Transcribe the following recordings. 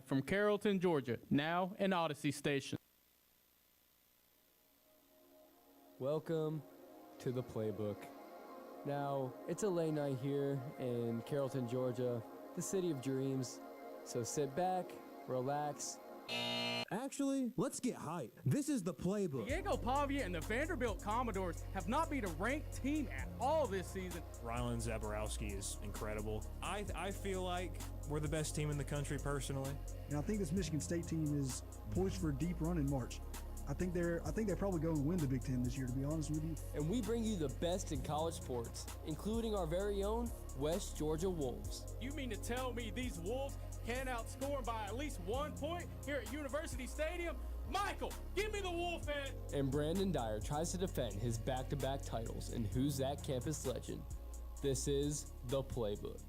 From Carrollton, Georgia, now an Odyssey station. Welcome to the Playbook. Now, it's a late night here in Carrollton, Georgia, the city of dreams. So sit back, relax. Actually, let's get hype. This is the Playbook. Diego Pavia and the Vanderbilt Commodores have not beat a ranked team at all this season. Rylan Zaborowski is incredible. I feel like we're the best team in the country personally. And I think this Michigan State team is poised for a deep run in March. I think they're probably going to win the Big Ten this year, to be honest with you. And we bring you the best in college sports, including our very own West Georgia Wolves. You mean to tell me these Wolves can't outscore by at least 1 point here at University Stadium? Michael, give me the Wolf head! And Brandon Dyer tries to defend his back-to-back titles in Who's That Campus Legend. This is the Playbook.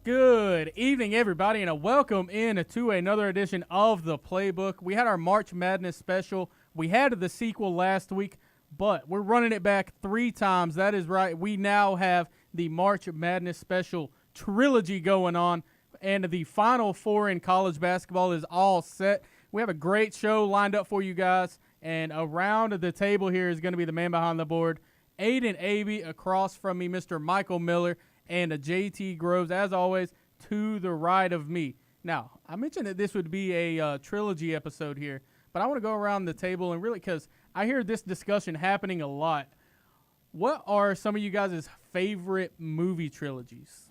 Good evening, everybody, and a welcome in to another edition of the Playbook. We had our March Madness special. We had the sequel last week, but we're running it back 3 times. That is right. We now have the March Madness special trilogy going on, and the Final Four in college basketball is all set. We have a great show lined up for you guys, and around the table here is going to be the man behind the board, Aiden Abey, across from me, Mr. Michael Miller, and JT Groves, as always, to the right of me. Now, I mentioned that this would be a trilogy episode here, but I want to go around the table and really, because I hear this discussion happening a lot. What are some of you guys' favorite movie trilogies?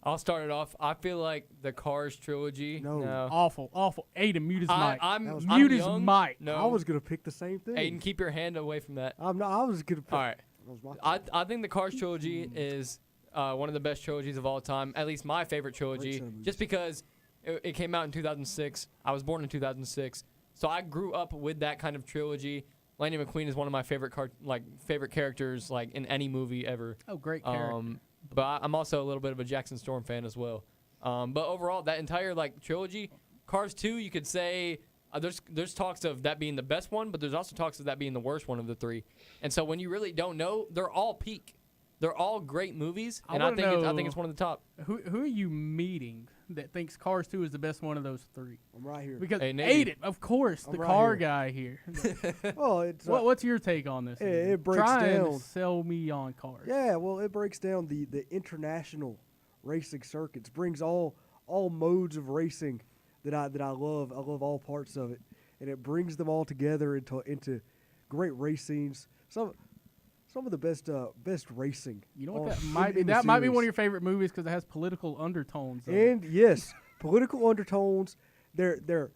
I'll start it off. I feel like the Cars trilogy. No. Awful. Aiden, mute his mic. I'm Mute his young. mic. No. I was going to pick the same thing. Aiden, keep your hand away from that. I was going to pick. All right. That was my I think the Cars trilogy is one of the best trilogies of all time, at least my favorite trilogy, just because it came out in 2006. I was born in 2006, so I grew up with that kind of trilogy. Lightning McQueen is one of my favorite favorite characters in any movie ever. Oh, great character. But I'm also a little bit of a Jackson Storm fan as well. But overall, that entire trilogy, Cars 2, you could say there's talks of that being the best one, but there's also talks of that being the worst one of the 3. And so when you really don't know, they're all peak. They're all great movies, and I think it's one of the top. Who are you meeting that thinks Cars 2 is the best one of those 3? I'm right here. Because Hey, Nate. Aiden, of course, the I'm right car here. guy here. Well, it's What's your take on this? it breaks Try down. and sell me on Cars. yeah. Well, it breaks down the international racing circuits. Brings all modes of racing that I love. I love all parts of it, and it brings them all together into great race scenes. Some of the best racing. You know what on- that might be? in the That might be series. one of your favorite movies because it has political undertones. And yes, political undertones. The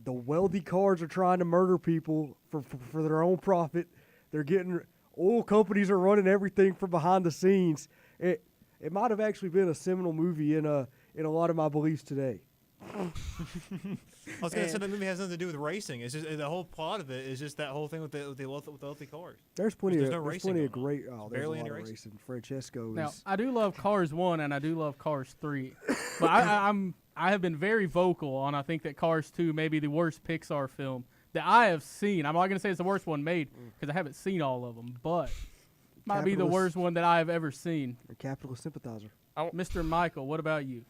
wealthy cars are trying to murder people for their own profit. They're getting oil companies are running everything from behind the scenes. It might have actually been a seminal movie in a lot of my beliefs today. I was going to say the movie has nothing to do with racing. It's just the whole plot of it is just that whole thing with the wealthy cars. There's plenty There's of no there's racing plenty of going on. great. Oh, there's Barely a lot any of racing. racing. Francesco now, is. I do love Cars 1 and I do love Cars 3. But I have been very vocal on I think that Cars 2 may be the worst Pixar film that I have seen. I'm not going to say it's the worst one made because I haven't seen all of them, but might be the Capitalist- worst one that I have ever seen. A capitalist sympathizer. Mr. Michael, what about you?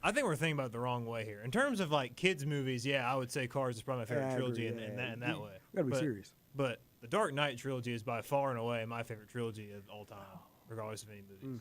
I think we're thinking about it the wrong way here. In terms of kids movies, yeah, I would say Cars is probably my favorite Yeah, I trilogy agree, in yeah. that way. We gotta be But- serious. But the Dark Knight trilogy is by far and away my favorite trilogy of all time, regardless of any movies.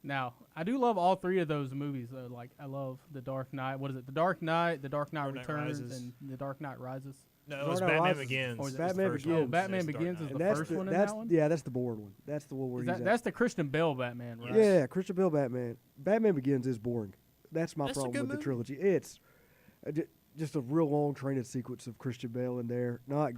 Now, I do love all 3 of those movies, though. I love The Dark Knight. What is it? The Dark Knight, The Dark Knight Dark Knight Returns, Rises. and The Dark Knight Rises. No, it was Dark Knight Batman Rises. Begins. Or is it is the Batman first Begins? one. Oh, Batman It's Dark Begins is Knight. the And that's first the one in that's that one? yeah, that's the boring one. That's the one where he's at. That's the Christian Bale Batman, right? Yeah, Christian Bale Batman. Batman Begins is boring. That's my That's a problem good with the movie. trilogy. It's just a real long training sequence of Christian Bale in there. Not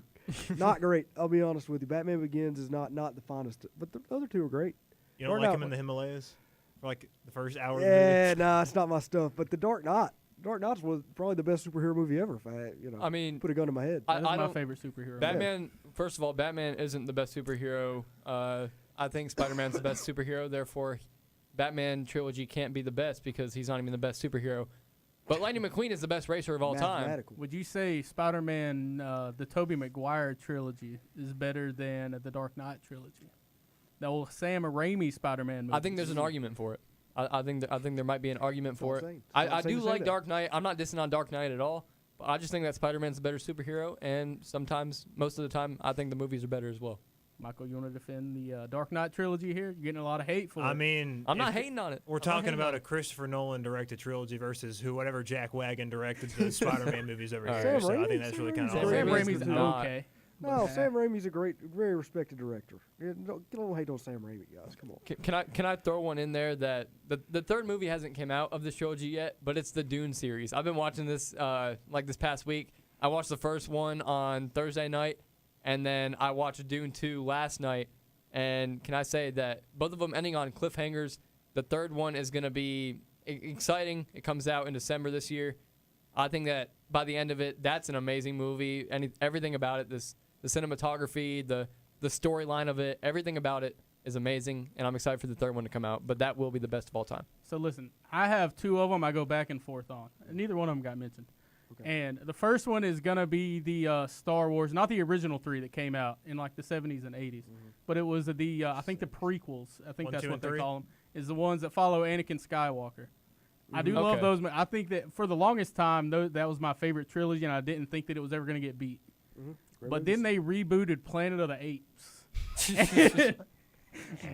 great. I'll be honest with you. Batman Begins is not the finest, but the other 2 are great. You don't Or like not. him in the Himalayas for the first hour of Yeah, the movie? nah, it's not my stuff. But the Dark Knight's probably the best superhero movie ever. If I mean, put a gun to my head. That's I my don't- favorite superhero. Batman, first of all, Batman isn't the best superhero. I think Spider-Man's the best superhero. Therefore, Batman trilogy can't be the best because he's not even the best superhero. But Lightning McQueen is the best racer of all time. Mathematical. Would you say Spider-Man, the Tobey Maguire trilogy, is better than the Dark Knight trilogy? The old Sam Raimi Spider-Man movie. I think there's an argument for it. I think there might be an argument for That's what I'm it. saying. That's what I I'm saying do to say like that. Dark Knight. I'm not dissing on Dark Knight at all. But I just think that Spider-Man's a better superhero, and sometimes, most of the time, I think the movies are better as well. Michael, you want to defend the Dark Knight trilogy here? You're getting a lot of hate for I it. mean, I'm not if hating on it. We're I'm not talking hating about on a it. Christopher Nolan directed trilogy versus whatever Jack Wagon directed the Spider-Man movies over All here. right. So I Sam think that's Raimi's- really kind of Sam all Sam it is. Raimi's Raimi's not. okay. No, Sam Raimi's a great, very respected director. Yeah, don't hate on Sam Raimi, guys. Come on. Can I throw one in there that the third movie hasn't came out of this trilogy yet, but it's the Dune series. I've been watching this like this past week. I watched the first one on Thursday night, and then I watched Dune 2 last night. And can I say that both of them ending on cliffhangers? The third one is going to be exciting. It comes out in December this year. I think that by the end of it, that's an amazing movie. And everything about it, the cinematography, the storyline of it, everything about it is amazing. And I'm excited for the third one to come out. But that will be the best of all time. So listen, I have two of them I go back and forth on. Neither one of them got mentioned. And the first one is going to be the Star Wars, not the original three that came out in like the 70s and 80s, but it was I think the prequels, I think 1, that's 2, what and they 3? call them, is the ones that follow Anakin Skywalker. I do love Okay. those. I think that for the longest time, that was my favorite trilogy, and I didn't think that it was ever going to get beat. But then they rebooted Planet of the Apes.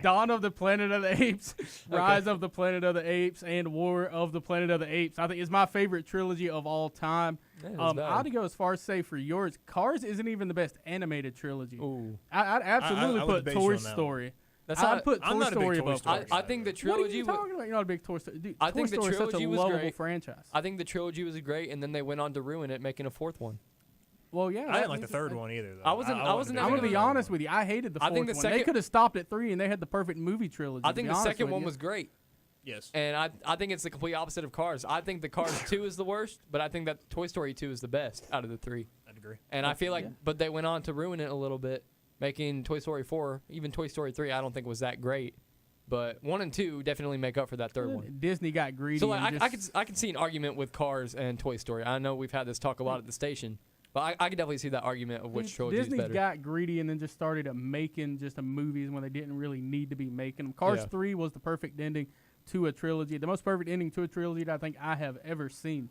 Dawn of the Planet of the Apes, Rise of the Planet of the Apes, and War of the Planet of the Apes. I think it's my favorite trilogy of all time. Yeah, it's I'd valid. go as far as say for yours, Cars isn't even the best animated trilogy. Ooh. I'd absolutely I would put debate you Toy on that Story. That's I'd not, put I'm Toy not a big Story Toy above Story Cars. I think the What are trilogy. you talking about? You're not a big Toy Story. Dude, I Toy think the Story is such a trilogy was lovable great. franchise. I think the trilogy was great, and then they went on to ruin it, making a fourth one. Well, yeah. I didn't like the third one either, though. I wasn't I'm ever going to be gonna- honest with you. I hated the I fourth think the one. They second- could have stopped at 3, and they had the perfect movie trilogy. I to think be the honest second with one you. was great, Yes. and I think it's the complete opposite of Cars. I think the Cars 2 is the worst, but I think that Toy Story 2 is the best out of the three. I'd agree. And I feel like, but they went on to ruin it a little bit, making Toy Story 4, even Toy Story 3, I don't think was that great. But 1 and 2 definitely make up for that third one. Disney got greedy. So like, and I can see an argument with Cars and Toy Story. I know we've had this talk a lot at the station, but I can definitely see that argument of which trilogy Disney's is better. got greedy and then just started making just movies when they didn't really need to be making them. Cars Yeah. 3 was the perfect ending to a trilogy, the most perfect ending to a trilogy that I think I have ever seen.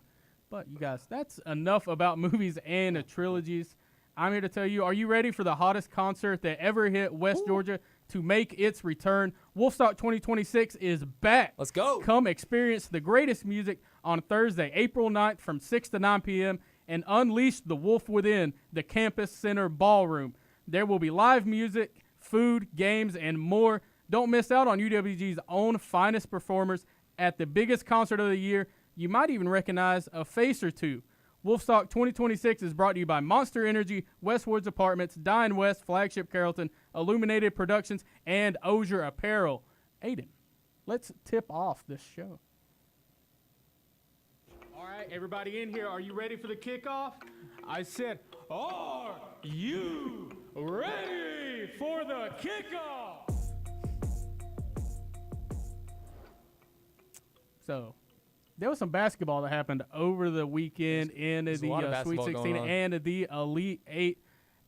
But you guys, that's enough about movies and trilogies. I'm here to tell you, are you ready for the hottest concert that ever hit West Georgia to make its return? Wolfstock 2026 is back. Let's go. Come experience the greatest music on Thursday, April 9th from 6 to 9 p.m. and unleash the wolf within the Campus Center Ballroom. There will be live music, food, games, and more. Don't miss out on UWG's own finest performers at the biggest concert of the year. You might even recognize a face or two. Wolfstock 2026 is brought to you by Monster Energy, Westwoods Apartments, Dine West, Flagship Carrollton, Illuminated Productions, and Osier Apparel. Aiden, let's tip off this show. All right, everybody in here, are you ready for the kickoff? I said, are you ready for the kickoff? So, there was some basketball that happened over the weekend in there's a lot of the Sweet basketball 16 going on. and the Elite 8.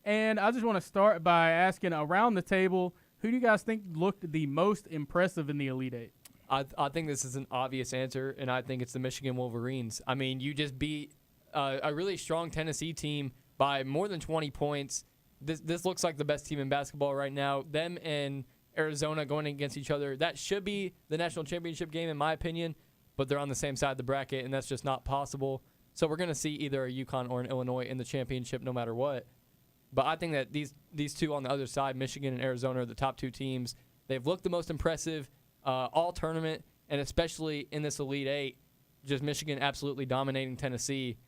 And I just want to start by asking around the table, who do you guys think looked the most impressive in the Elite 8? I think this is an obvious answer, and I think it's the Michigan Wolverines. I mean, you just beat a really strong Tennessee team by more than 20 points. This looks like the best team in basketball right now. Them and Arizona going against each other, that should be the national championship game in my opinion, but they're on the same side of the bracket, and that's just not possible. So we're going to see either a UConn or an Illinois in the championship no matter what. But I think that these two on the other side, Michigan and Arizona, are the top two teams. They've looked the most impressive all tournament, and especially in this Elite Eight, just Michigan absolutely dominating Tennessee.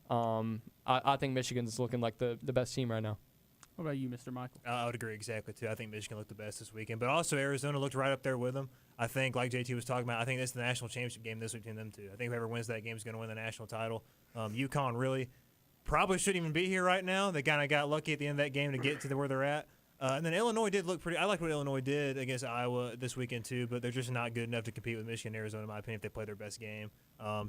I think Michigan's looking like the best team right now. What about you, Mr. Michael? I would agree exactly, too. I think Michigan looked the best this weekend. But also Arizona looked right up there with them. I think, like JT was talking about, I think this is the national championship game this week between them two. I think whoever wins that game is going to win the national title. UConn really probably shouldn't even be here right now. They kind of got lucky at the end of that game to get to where they're at. And then Illinois did look pretty – I like what Illinois did against Iowa this weekend too, but they're just not good enough to compete with Michigan and Arizona, in my opinion, if they play their best game.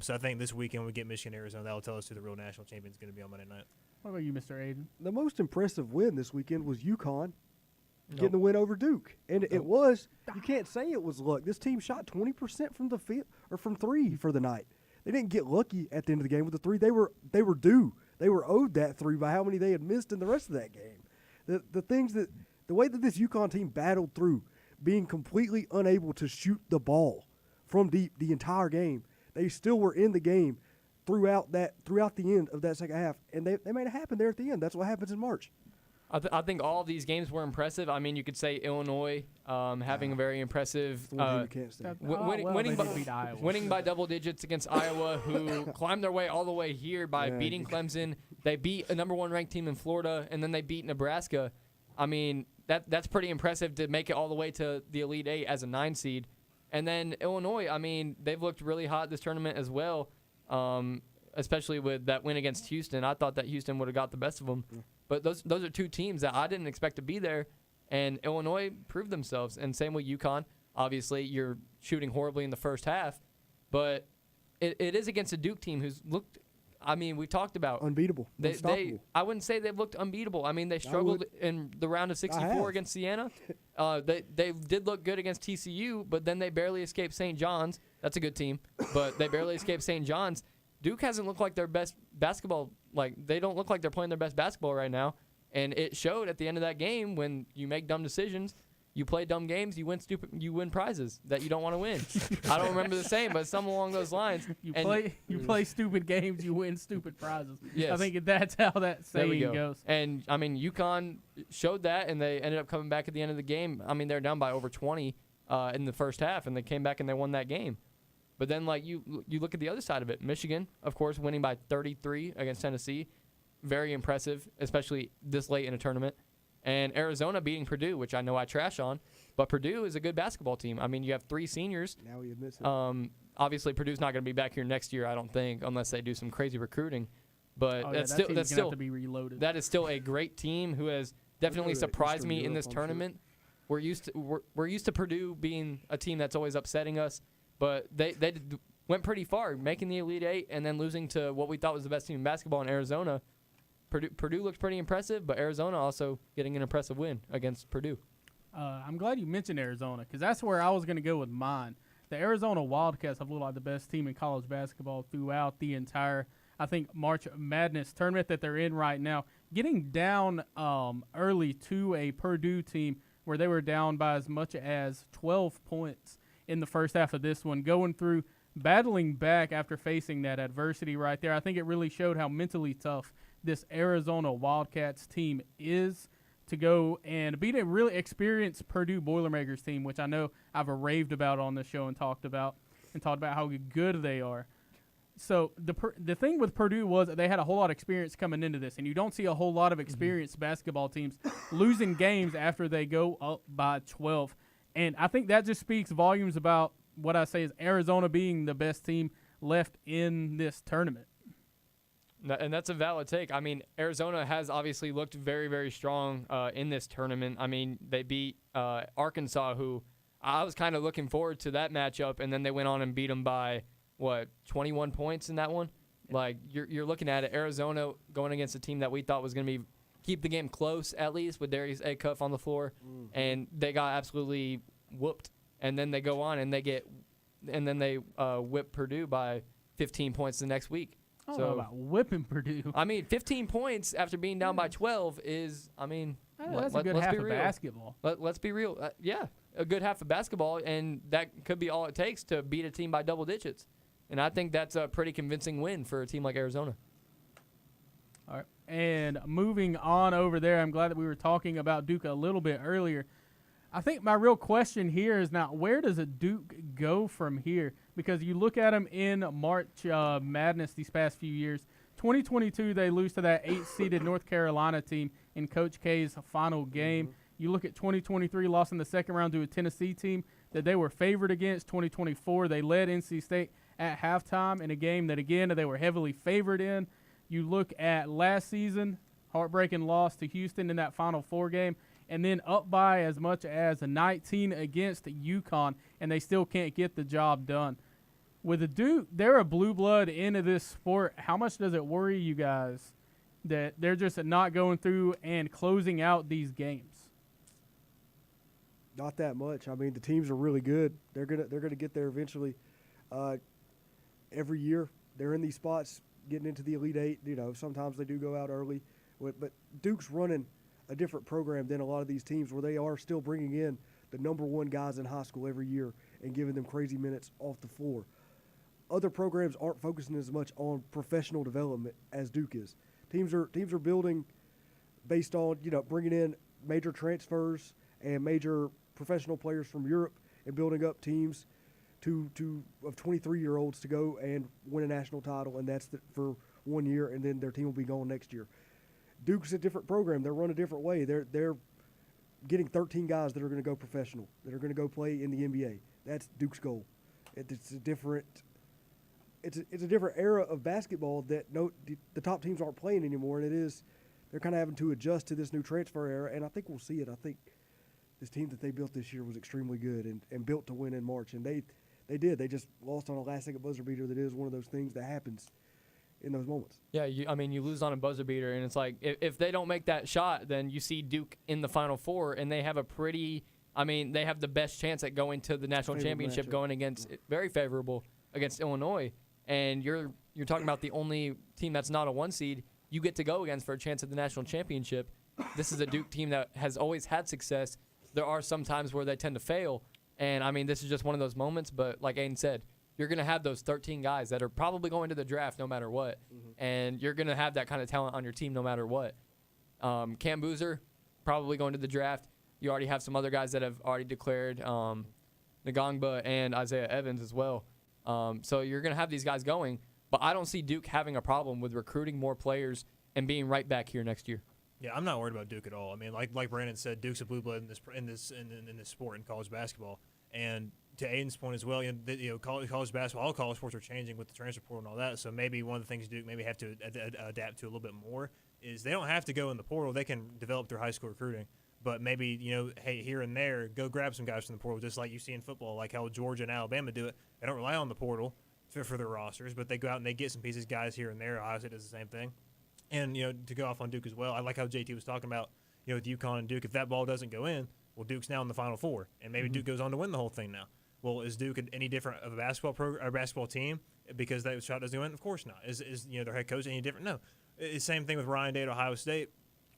So I think this weekend we get Michigan and Arizona. That will tell us who the real national champion is going to be on Monday night. What about you, Mr. Aiden? The most impressive win this weekend was UConn. getting the win over Duke. And it was, you can't say it was luck. This team shot 20% from the field or from three for the night. They didn't get lucky at the end of the game with the three. They were due. They were owed that three by how many they had missed in the rest of that game. The way that this UConn team battled through, being completely unable to shoot the ball from deep the entire game, they still were in the game throughout the end of that second half, and they made it happen there at the end. That's what happens in March. I think all of these games were impressive. I mean, you could say Illinois having a very impressive winning by double digits against Iowa, who climbed their way all the way here by beating Clemson. They beat a number 1 ranked team in Florida, and then they beat Nebraska. I mean, that's pretty impressive to make it all the way to the Elite Eight as a 9 seed. And then Illinois, I mean, they've looked really hot this tournament as well, especially with that win against Houston. I thought that Houston would have got the best of them. But those are 2 teams that I didn't expect to be there, and Illinois proved themselves. And same with UConn. Obviously, you're shooting horribly in the first half, but it is against a Duke team who's looked, I mean, we talked about. Unbeatable. I wouldn't say they've looked unbeatable. I mean, they struggled in the round of 64 against Siena. They did look good against TCU, but then they barely escaped St. John's. That's a good team, but they barely escaped St. John's. Duke hasn't looked like their best basketball. Like, they don't look like they're playing their best basketball right now. And it showed at the end of that game when you make dumb decisions, you play dumb games, you win prizes that you don't want to win. I don't remember the same, but something along those lines. You play stupid games, you win stupid prizes. Yes. I think that's how that saying goes. And, I mean, UConn showed that, and they ended up coming back at the end of the game. I mean, they're down by over 20 in the first half, and they came back and they won that game. But then, like, you look at the other side of it. Michigan, of course, winning by 33 against Tennessee. Very impressive, especially this late in a tournament. And Arizona beating Purdue, which I know I trash on. But Purdue is a good basketball team. I mean, you have 3 seniors. Now he admits it. Obviously, Purdue's not going to be back here next year, I don't think, unless they do some crazy recruiting. But that's still have to be reloaded. That is still a great team who has definitely surprised me in this tournament. We're used to Purdue being a team that's always upsetting us. But they went pretty far, making the Elite Eight and then losing to what we thought was the best team in basketball in Arizona. Purdue looked pretty impressive, but Arizona also getting an impressive win against Purdue. I'm glad you mentioned Arizona because that's where I was going to go with mine. The Arizona Wildcats have looked like the best team in college basketball throughout the entire, I think, March Madness tournament that they're in right now. Getting down early to a Purdue team where they were down by as much as 12 points in the first half of this one, going through, battling back after facing that adversity right there. I think it really showed how mentally tough this Arizona Wildcats team is to go and beat a really experienced Purdue Boilermakers team, which I know I've raved about on the show and talked about how good they are. So the thing with Purdue was they had a whole lot of experience coming into this, and you don't see a whole lot of experienced basketball teams losing games after they go up by 12. And I think that just speaks volumes about what I say is Arizona being the best team left in this tournament. And that's a valid take. I mean, Arizona has obviously looked very, very strong in this tournament. I mean, they beat Arkansas, who I was kind of looking forward to that matchup, and then they went on and beat them by, 21 points in that one? Like, you're looking at it, Arizona going against a team that we thought was going to be keep the game close, at least, with Darius Acuff on the floor, and they got absolutely whooped. And then they go on and they whip Purdue by 15 points the next week. I don't know about whipping Purdue. I mean, 15 points after being down by 12 is, I mean, that's a good half of basketball. Let's be real. Yeah, a good half of basketball, and that could be all it takes to beat a team by double digits. And I think that's a pretty convincing win for a team like Arizona. All right. And moving on over there, I'm glad that we were talking about Duke a little bit earlier. I think my real question here is now, where does a Duke go from here? Because you look at them in March Madness these past few years. 2022, they lose to that 8-seeded North Carolina team in Coach K's final game. You look at 2023, lost in the second round to a Tennessee team that they were favored against. 2024, they led NC State at halftime in a game that, again, they were heavily favored in. You look at last season, heartbreaking loss to Houston in that Final Four game, and then up by as much as a 19 against UConn, and they still can't get the job done. With the Duke, they're a blue blood into this sport. How much does it worry you guys that they're just not going through and closing out these games? Not that much. I mean, the teams are really good. They're gonna get there eventually. Every year they're in these spots, getting into the Elite Eight. You know, sometimes they do go out early, but Duke's running a different program than a lot of these teams, where they are still bringing in the number one guys in high school every year and giving them crazy minutes off the floor. Other programs aren't focusing as much on professional development as Duke is. Teams are building based on, you know, bringing in major transfers and major professional players from Europe and building up teams of 23-year-olds to go and win a national title, and that's for 1 year, and then their team will be gone next year. Duke's a different program. They're run a different way. They're getting 13 guys that are going to go professional, that are going to go play in the NBA. That's Duke's goal. It's a different era of basketball that the top teams aren't playing anymore, and they're kind of having to adjust to this new transfer era, and I think we'll see it. I think this team that they built this year was extremely good and built to win in March, and they did. They just lost on a last-second buzzer beater. That is one of those things that happens in those moments. Yeah, you lose on a buzzer beater, and it's like if they don't make that shot, then you see Duke in the Final Four, and they have they have the best chance at going to the national championship, going against very favorable against Illinois, and you're talking about the only team that's not a 1 seed you get to go against for a chance at the national championship. This is a Duke team that has always had success. There are some times where they tend to fail, and this is just one of those moments. But like Aiden said, you're going to have those 13 guys that are probably going to the draft no matter what, and you're going to have that kind of talent on your team no matter what. Cam Boozer probably going to the draft. You already have some other guys that have already declared, Ngongba and Isaiah Evans as well. So you're going to have these guys going, but I don't see Duke having a problem with recruiting more players and being right back here next year. Yeah, I'm not worried about Duke at all. I mean, like Brandon said, Duke's a blue blood in this sport, in college basketball. And to Aiden's point as well, college basketball, all college sports are changing with the transfer portal and all that. So maybe one of the things Duke maybe have to adapt to a little bit more is they don't have to go in the portal. They can develop their high school recruiting. But maybe, hey, here and there, go grab some guys from the portal, just like you see in football, like how Georgia and Alabama do it. They don't rely on the portal for their rosters, but they go out and they get some pieces, guys here and there. Ohio State does the same thing. And, to go off on Duke as well, I like how JT was talking about, with UConn and Duke, if that ball doesn't go in, well, Duke's now in the Final Four, and maybe Duke goes on to win the whole thing now. Well, is Duke any different of a basketball team because that shot doesn't go in? Of course not. Is their head coach any different? No. It's the same thing with Ryan Day at Ohio State.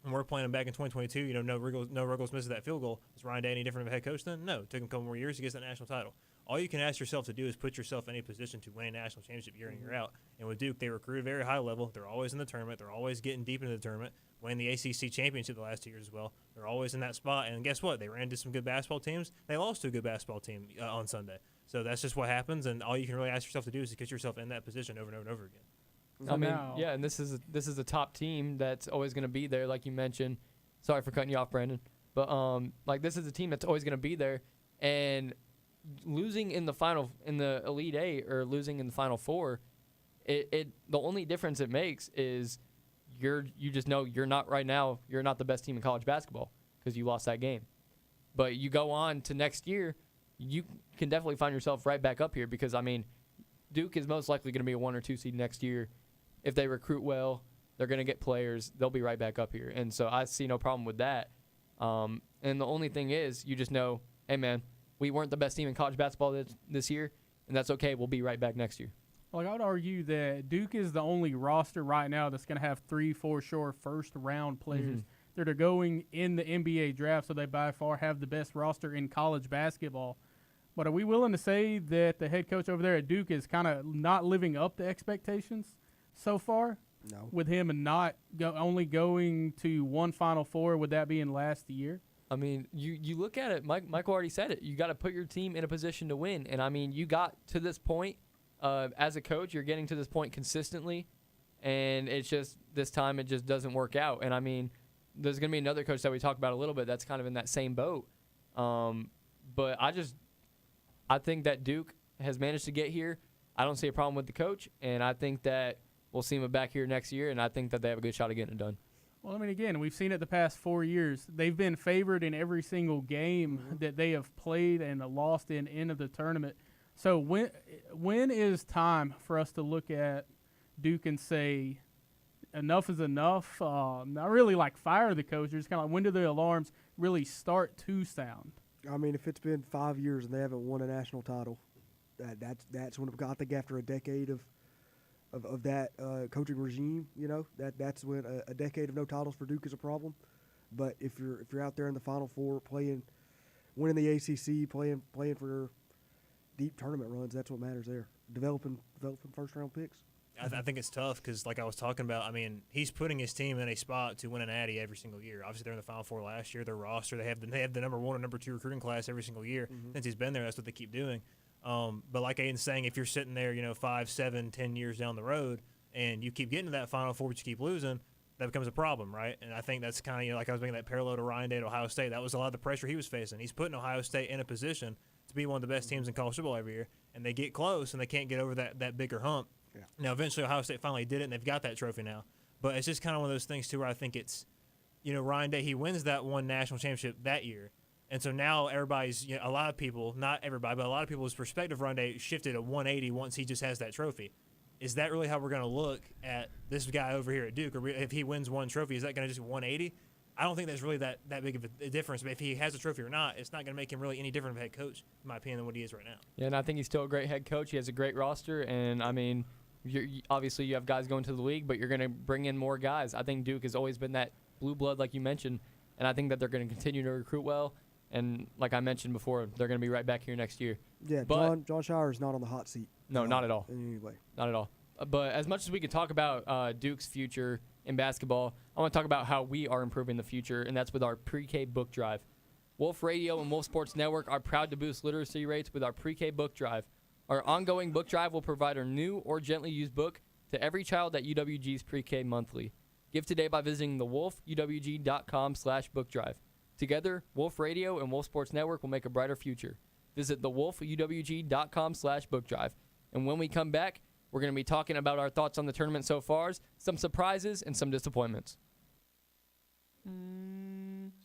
When we're playing them back in 2022, no Ruggles misses that field goal. Is Ryan Day any different of a head coach then? No. It took him a couple more years to get that national title. All you can ask yourself to do is put yourself in a position to win a national championship year in, year out. And with Duke, they recruit at a very high level. They're always in the tournament. They're always getting deep into the tournament. Winning the ACC championship the last 2 years as well. They're always in that spot. And guess what? They ran into some good basketball teams. They lost to a good basketball team on Sunday. So that's just what happens. And all you can really ask yourself to do is to get yourself in that position over and over and over again. And this is a top team that's always going to be there, like you mentioned. Sorry for cutting you off, Brandon. But this is a team that's always going to be there, and losing in the Elite Eight or losing in the Final Four, the only difference it makes is you just know you're not right now. You're not the best team in college basketball because you lost that game. But you go on to next year, you can definitely find yourself right back up here because Duke is most likely going to be a 1 or 2 seed next year if they recruit well. They're going to get players. They'll be right back up here. And so I see no problem with that. And the only thing is you just know, hey, man, we weren't the best team in college basketball this year, and that's okay. We'll be right back next year. Well, I would argue that Duke is the only roster right now that's going to have 3-4 sure first-round players that are going in the NBA draft, so they by far have the best roster in college basketball. But are we willing to say that the head coach over there at Duke is kind of not living up to expectations so far? No. With him and not only going to one Final Four, would that be in last year? You look at it, Michael already said it. You got to put your team in a position to win. And, you got to this point as a coach. You're getting to this point consistently. And it's just this time it just doesn't work out. And, there's going to be another coach that we talk about a little bit that's kind of in that same boat. But I think that Duke has managed to get here. I don't see a problem with the coach. And I think that we'll see him back here next year. And I think that they have a good shot of getting it done. Well, again, we've seen it the past 4 years. They've been favored in every single game that they have played and lost in end of the tournament. So when is time for us to look at Duke and say enough is enough? Not really like fire the coach. Just kind of like when do the alarms really start to sound? I mean, if it's been 5 years and they haven't won a national title, that's when I think after a decade of that coaching regime, that's when a decade of no titles for Duke is a problem. But if you're out there in the Final Four winning the ACC, playing for deep tournament runs, that's what matters there. Developing first round picks. I think it's tough because, like I was talking about, I mean, he's putting his team in a spot to win an Natty every single year. Obviously, they're in the Final Four last year. Their roster, they have the number 1 or number 2 recruiting class every single year. Since he's been there, that's what they keep doing. But like Aiden's saying, if you're sitting there, 5, 7, 10 years down the road, and you keep getting to that Final Four, but you keep losing, that becomes a problem, right? And I think that's kind of like I was making that parallel to Ryan Day at Ohio State. That was a lot of the pressure he was facing. He's putting Ohio State in a position to be one of the best teams in college football every year, and they get close and they can't get over that bigger hump. Yeah. Now, eventually, Ohio State finally did it, and they've got that trophy now. But it's just kind of one of those things, too, where I think it's, Ryan Day, he wins that one national championship that year. And so now everybody's, a lot of people, not everybody, but a lot of people's perspective of Ryan Day shifted at 180 once he just has that trophy. Is that really how we're going to look at this guy over here at Duke? Or if he wins one trophy, is that going to just 180? I don't think there's really that big of a difference. But if he has a trophy or not, it's not going to make him really any different of a head coach, in my opinion, than what he is right now. Yeah, and I think he's still a great head coach. He has a great roster, and, I mean – obviously, you have guys going to the league, but you're going to bring in more guys. I think Duke has always been that blue blood, like you mentioned, and I think that they're going to continue to recruit well. And like I mentioned before, they're going to be right back here next year. Yeah, but John Shire's not on the hot seat. No, not at all. In any way. Not at all. But as much as we can talk about Duke's future in basketball, I want to talk about how we are improving the future, and that's with our pre-K book drive. Wolf Radio and Wolf Sports Network are proud to boost literacy rates with our pre-K book drive. Our ongoing book drive will provide a new or gently used book to every child at UWG's pre-K monthly. Give today by visiting thewolfUWG.com/book drive. Together, Wolf Radio and Wolf Sports Network will make a brighter future. Visit thewolfUWG.com/book drive. And when we come back, we're going to be talking about our thoughts on the tournament so far, some surprises, and some disappointments.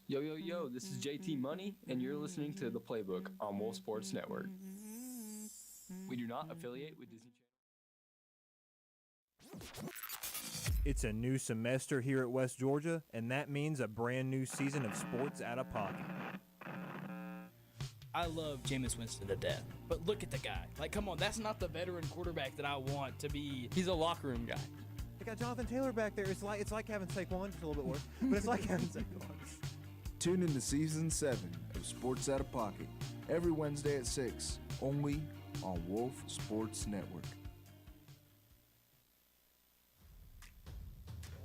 Yo, this is JT Money, and you're listening to The Playbook on Wolf Sports Network. We do not affiliate with Disney Channel. It's a new semester here at West Georgia, and that means a brand new season of sports out of pocket. I love Jameis Winston to death, but look at the guy. Like, come on, that's not the veteran quarterback that I want to be. He's a locker room guy. They got Jonathan Taylor back there. It's like having Saquon, just a little bit worse, but it's like having Saquon. Tune in to Season 7 of Sports Out of Pocket every Wednesday at 6, only on Wolf Sports Network.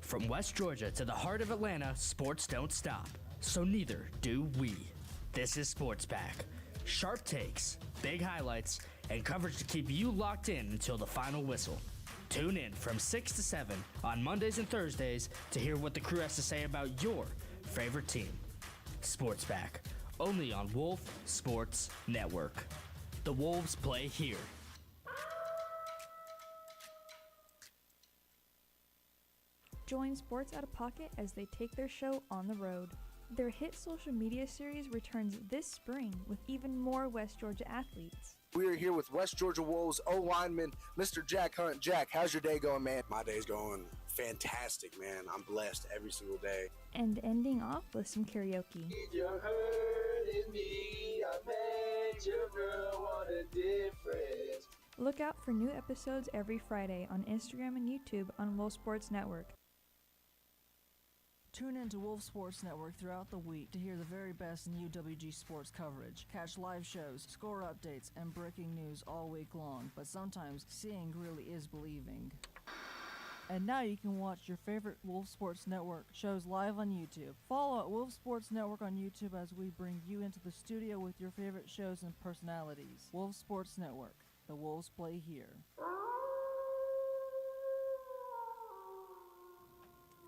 From West Georgia to the heart of Atlanta, sports don't stop. So neither do we. This is Sports Pack. Sharp takes, big highlights, and coverage to keep you locked in until the final whistle. Tune in from 6 to 7 on Mondays and Thursdays to hear what the crew has to say about your favorite team. Sports Pack, only on Wolf Sports Network. The Wolves play here. Join Sports Out of Pocket as they take their show on the road. Their hit social media series returns this spring with even more West Georgia athletes. We are here with West Georgia Wolves O-lineman, Mr. Jack Hunt. Jack, how's your day going, man? My day's going fantastic, man. I'm blessed every single day. And ending off with some karaoke. You're hurting me, I met your girl, what a difference. Look out for new episodes every Friday on Instagram and YouTube on Wolf Sports Network. Tune in to Wolf Sports Network throughout the week to hear the very best in UWG sports coverage. Catch live shows, score updates, and breaking news all week long. But sometimes seeing really is believing. And now you can watch your favorite Wolf Sports Network shows live on YouTube. Follow at Wolf Sports Network on YouTube as we bring you into the studio with your favorite shows and personalities. Wolf Sports Network. The Wolves play here.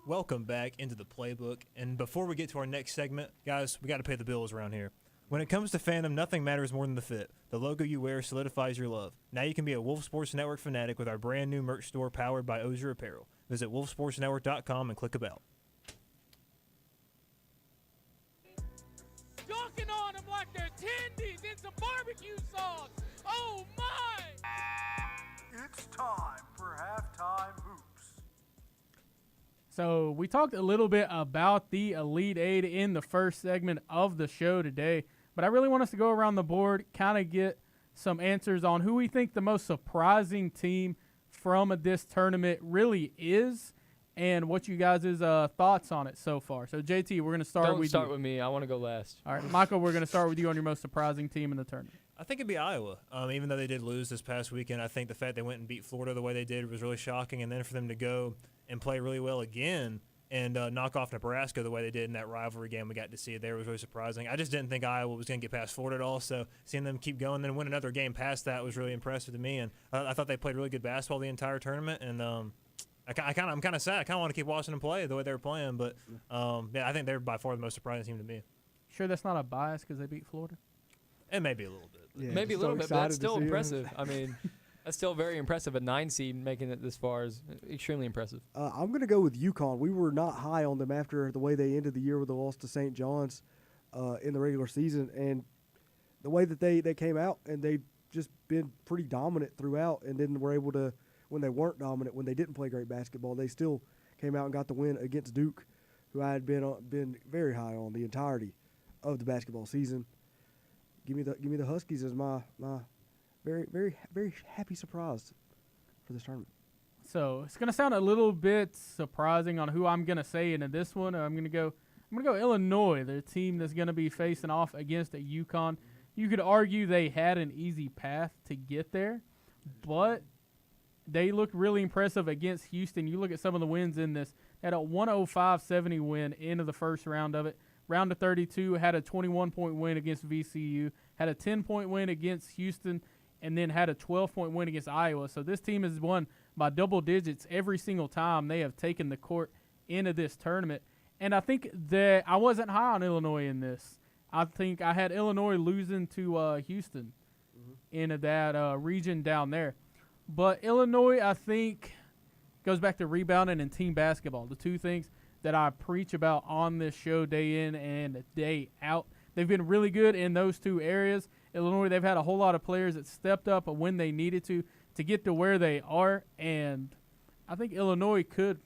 Welcome back into the Playbook. And before we get to our next segment, guys, we got to pay the bills around here. When it comes to fandom, nothing matters more than the fit. The logo you wear solidifies your love. Now you can be a Wolf Sports Network fanatic with our brand new merch store powered by Ozier Apparel. Visit wolfsportsnetwork.com and click about. Dunking on them like they're tendies in some barbecue sauce. Oh, my! It's time for halftime hoops. So we talked a little bit about the Elite Eight in the first segment of the show today. But I really want us to go around the board, kind of get some answers on who we think the most surprising team from this tournament really is, and what you guys' thoughts on it so far. So, JT, we're going to start Don't with start you. with me. I want to go last. All right, Michael, we're going to start with you on your most surprising team in the tournament. I think it'd be Iowa. Even though they did lose this past weekend, I think the fact they went and beat Florida the way they did was really shocking. And then for them to go and play really well again and knock off Nebraska the way they did in that rivalry game we got to see there was really surprising. I just didn't think Iowa was going to get past Florida at all. So seeing them keep going, then win another game past that was really impressive to me. And I thought they played really good basketball the entire tournament. And I'm kind of sad. I kind of want to keep watching them play the way they were playing. But I think they're by far the most surprising team to me. Sure that's not a bias because they beat Florida? It may be a little bit. Yeah, Maybe a just little so bit, but that's excited still to see 'em. impressive. I mean, that's still very impressive. A 9 seed making it this far is extremely impressive. I'm going to go with UConn. We were not high on them after the way they ended the year with a loss to St. John's in the regular season. And the way that they came out, and they've just been pretty dominant throughout, and then were able to, when they weren't dominant, when they didn't play great basketball, they still came out and got the win against Duke, who I had been very high on the entirety of the basketball season. Give me the Huskies as my very, very, very happy surprise for this tournament. So it's going to sound a little bit surprising on who I'm going to say in this one. I'm going to go Illinois, the team that's going to be facing off against a UConn. You could argue they had an easy path to get there, but they looked really impressive against Houston. You look at some of the wins in this. They had a 105-70 win into the first round of it. Round of 32, had a 21-point win against VCU, had a 10-point win against Houston, and then had a 12-point win against Iowa. So this team has won by double digits every single time they have taken the court into this tournament. And I think that I wasn't high on Illinois in this. I think I had Illinois losing to Houston in that region down there. But Illinois, I think, goes back to rebounding and team basketball, the two things that I preach about on this show day in and day out. They've been really good in those two areas. Illinois, they've had a whole lot of players that stepped up when they needed to get to where they are, and I think Illinois could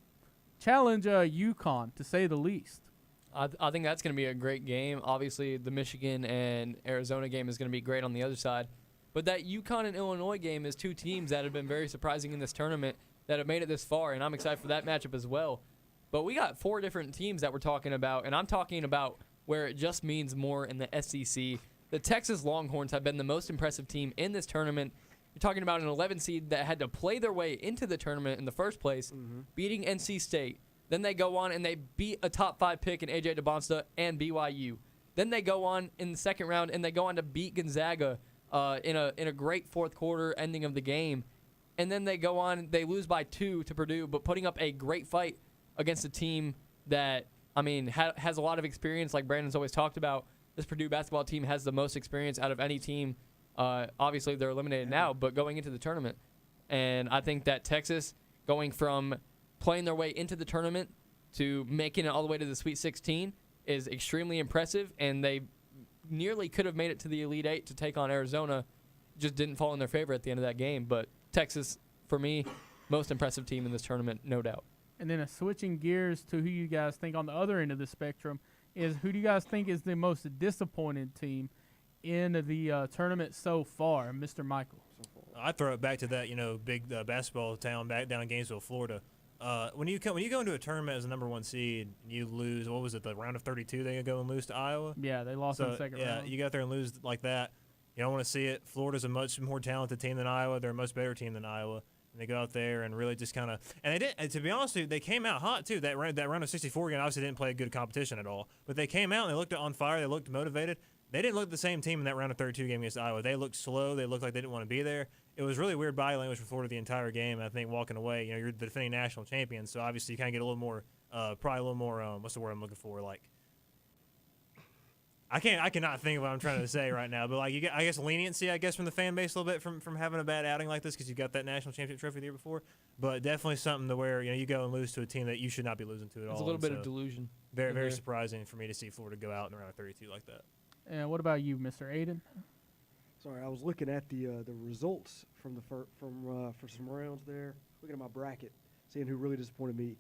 challenge UConn, to say the least. I think that's going to be a great game. Obviously, the Michigan and Arizona game is going to be great on the other side. But that UConn and Illinois game is two teams that have been very surprising in this tournament that have made it this far, and I'm excited for that matchup as well. But we got 4 different teams that we're talking about, and I'm talking about where it just means more in the SEC. The Texas Longhorns have been the most impressive team in this tournament. You're talking about an 11 seed that had to play their way into the tournament in the first place, beating NC State. Then they go on and they beat a top 5 pick in A.J. DeBonsta and BYU. Then they go on in the second round and they go on to beat Gonzaga in a great fourth quarter ending of the game. And then they go on, they lose by 2 to Purdue, but putting up a great fight against a team that, I mean, has a lot of experience, like Brandon's always talked about. This Purdue basketball team has the most experience out of any team. Obviously, they're eliminated now, but going into the tournament. And I think that Texas, going from playing their way into the tournament to making it all the way to the Sweet 16, is extremely impressive, and they nearly could have made it to the Elite Eight to take on Arizona. Just didn't fall in their favor at the end of that game. But Texas, for me, most impressive team in this tournament, no doubt. And then switching gears to who you guys think on the other end of the spectrum is who do you guys think is the most disappointed team in the tournament so far, Mr. Michael? I throw it back to that, big basketball town back down in Gainesville, Florida. When you go into a tournament as a number 1 seed, you lose. What was it? The round of 32, they go and lose to Iowa. Yeah, they lost in the second round. Yeah, you go out there and lose like that. You don't want to see it. Florida's a much more talented team than Iowa. They're a much better team than Iowa. And they go out there and really just kind of – and they did. And to be honest with you, they came out hot too. That round of 64 game obviously didn't play a good competition at all. But they came out and they looked on fire. They looked motivated. They didn't look the same team in that round of 32 game against Iowa. They looked slow. They looked like they didn't want to be there. It was really weird body language for Florida the entire game. And I think walking away, you're the defending national champion, so obviously you kind of get a little more probably a little more what's the word I'm looking for? Like I cannot think of what I'm trying to say right now, but like you get, I guess, leniency, I guess, from the fan base a little bit from having a bad outing like this because you got that national championship trophy the year before. But definitely something to where you go and lose to a team that you should not be losing to at all. It's a little bit of delusion. Very very surprising for me to see Florida go out in around 32 like that. And what about you, Mr. Aiden? Sorry, I was looking at the results from for some rounds there. Looking at my bracket, seeing who really disappointed me,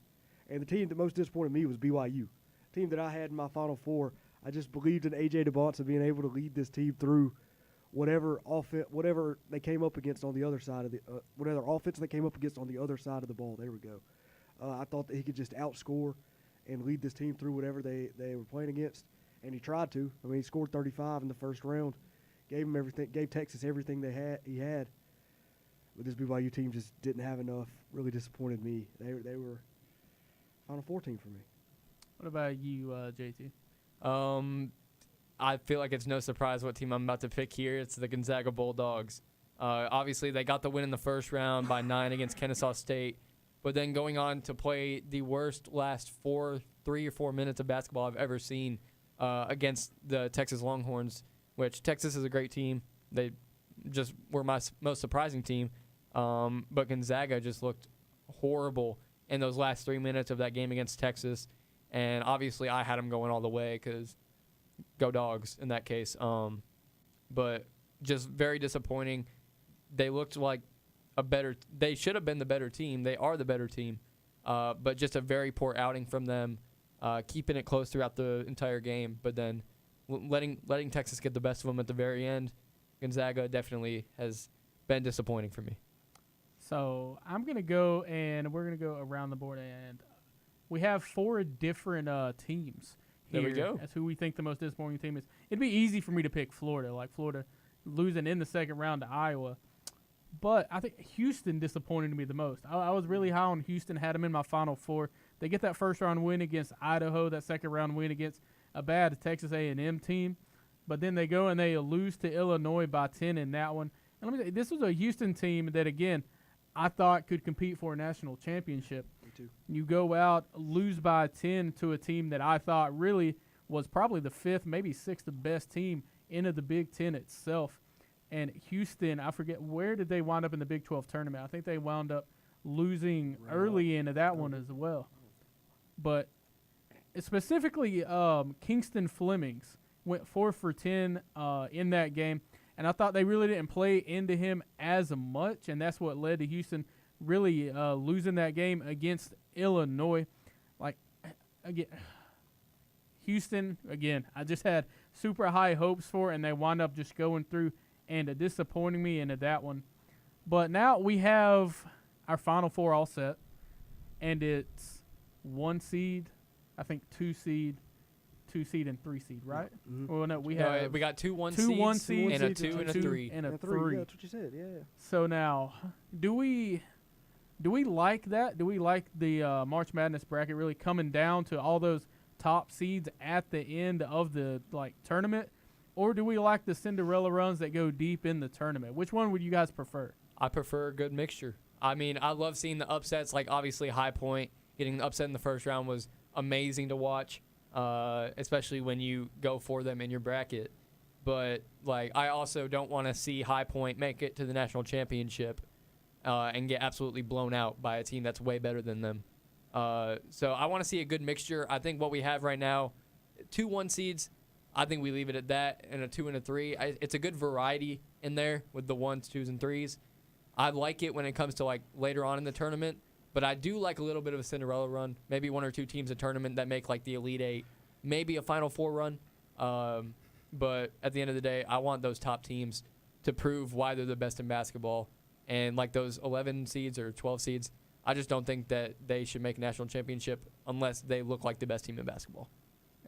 and the team that most disappointed me was BYU, team that I had in my Final Four. I just believed in A.J. DeBonsa being able to lead this team through whatever they came up against on the other side of the whatever offense they came up against on the other side of the ball. There we go. I thought that he could just outscore and lead this team through whatever they were playing against, and he tried to. I mean, he scored 35 in the first round, gave Texas everything he had. But this BYU team just didn't have enough. Really disappointed me. They were Final Four team for me. What about you, JT? I feel like it's no surprise what team I'm about to pick here. It's the Gonzaga Bulldogs. Obviously, they got the win in the first round by 9 against Kennesaw State, but then going on to play the worst last 3 or 4 minutes of basketball I've ever seen against the Texas Longhorns, which Texas is a great team. They just were my most surprising team, but Gonzaga just looked horrible in those last 3 minutes of that game against Texas. And obviously, I had them going all the way because go Dogs in that case. But just very disappointing. They looked like they should have been the better team. They are the better team. But just a very poor outing from them, keeping it close throughout the entire game. But then letting Texas get the best of them at the very end. Gonzaga definitely has been disappointing for me. So I'm going to go, and we're going to go around the board, and we have 4 different teams here. There we go. That's who we think the most disappointing team is. It'd be easy for me to pick Florida, like Florida losing in the second round to Iowa. But I think Houston disappointed me the most. I was really high on Houston, had them in my Final Four. They get that first-round win against Idaho, that second-round win against a bad Texas A&M team. But then they go and they lose to Illinois by 10 in that one. And let me say, this was a Houston team that, again, I thought could compete for a national championship. Me too. You go out, lose by 10 to a team that I thought really was probably the 5th, maybe 6th best team into the Big Ten itself. And Houston, I forget, where did they wind up in the Big 12 tournament? I think they wound up losing early into that one as well. But specifically, Kingston Flemings went 4 for 10 in that game. And I thought they really didn't play into him as much, and that's what led to Houston really losing that game against Illinois. Like, again, Houston, again, I just had super high hopes for, and they wound up just going through and disappointing me into that one. But now we have our Final Four all set, and it's 1 seed, I think 2 seed, 2 seed, and 3 seed, right? Mm-hmm. Well, no, we got 2 1 seeds, seeds, and a 2 and a 3. And a 3. Yeah, that's what you said. Yeah. So now, do we like that? Do we like the March Madness bracket really coming down to all those top seeds at the end of the tournament, or do we like the Cinderella runs that go deep in the tournament? Which one would you guys prefer? I prefer a good mixture. I mean, I love seeing the upsets. Like obviously, High Point getting the upset in the first round was amazing to watch. Especially when you go for them in your bracket. But, I also don't want to see High Point make it to the national championship and get absolutely blown out by a team that's way better than them. So I want to see a good mixture. I think what we have right now, 2 1 seeds, I think we leave it at that, and a 2 and a 3. It's a good variety in there with the 1s, 2s, and 3s. I like it when it comes to, later on in the tournament. But I do like a little bit of a Cinderella run, maybe 1 or 2 teams a tournament that make the Elite 8, maybe a Final Four run. But at the end of the day, I want those top teams to prove why they're the best in basketball. And those 11 seeds or 12 seeds, I just don't think that they should make a national championship unless they look like the best team in basketball.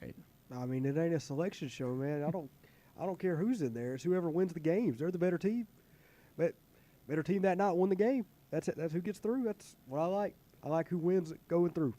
Right. I mean, it ain't a selection show, man. I don't care who's in there. It's whoever wins the games. They're the better team. But better team that night won the game. That's it. That's who gets through. That's what I like. I like who wins going through.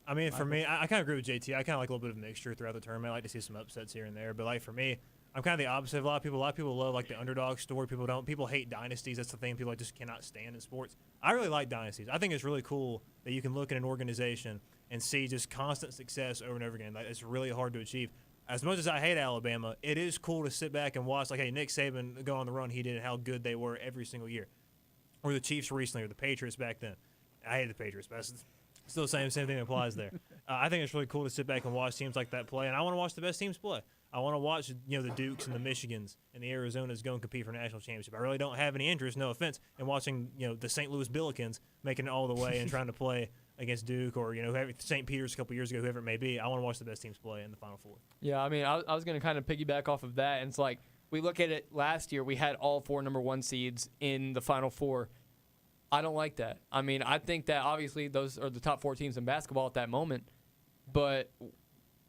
I mean, for me, I kind of agree with JT. I kind of like a little bit of mixture throughout the tournament. I like to see some upsets here and there. But for me, I'm kind of the opposite of a lot of people. A lot of people love the underdog story. People don't. People hate dynasties. That's the thing people just cannot stand in sports. I really like dynasties. I think it's really cool that you can look at an organization and see just constant success over and over again. It's really hard to achieve. As much as I hate Alabama, it is cool to sit back and watch hey, Nick Saban go on the run he did and how good they were every single year. Or the Chiefs recently, or the Patriots back then. I hate the Patriots, but still the same thing applies there. I think it's really cool to sit back and watch teams like that play, and I want to watch the best teams play. I want to watch the Dukes and the Michigans and the Arizonas go and compete for a national championship. I really don't have any interest, no offense, in watching the St. Louis Billikens making it all the way and trying to play against Duke or St. Peter's a couple years ago, whoever it may be. I want to watch the best teams play in the Final Four. Yeah, I mean, I was going to kind of piggyback off of that. And it's like, we look at it last year, we had all 4 number 1 seeds in the Final Four. I don't like that. I mean, I think that obviously those are the top 4 teams in basketball at that moment. But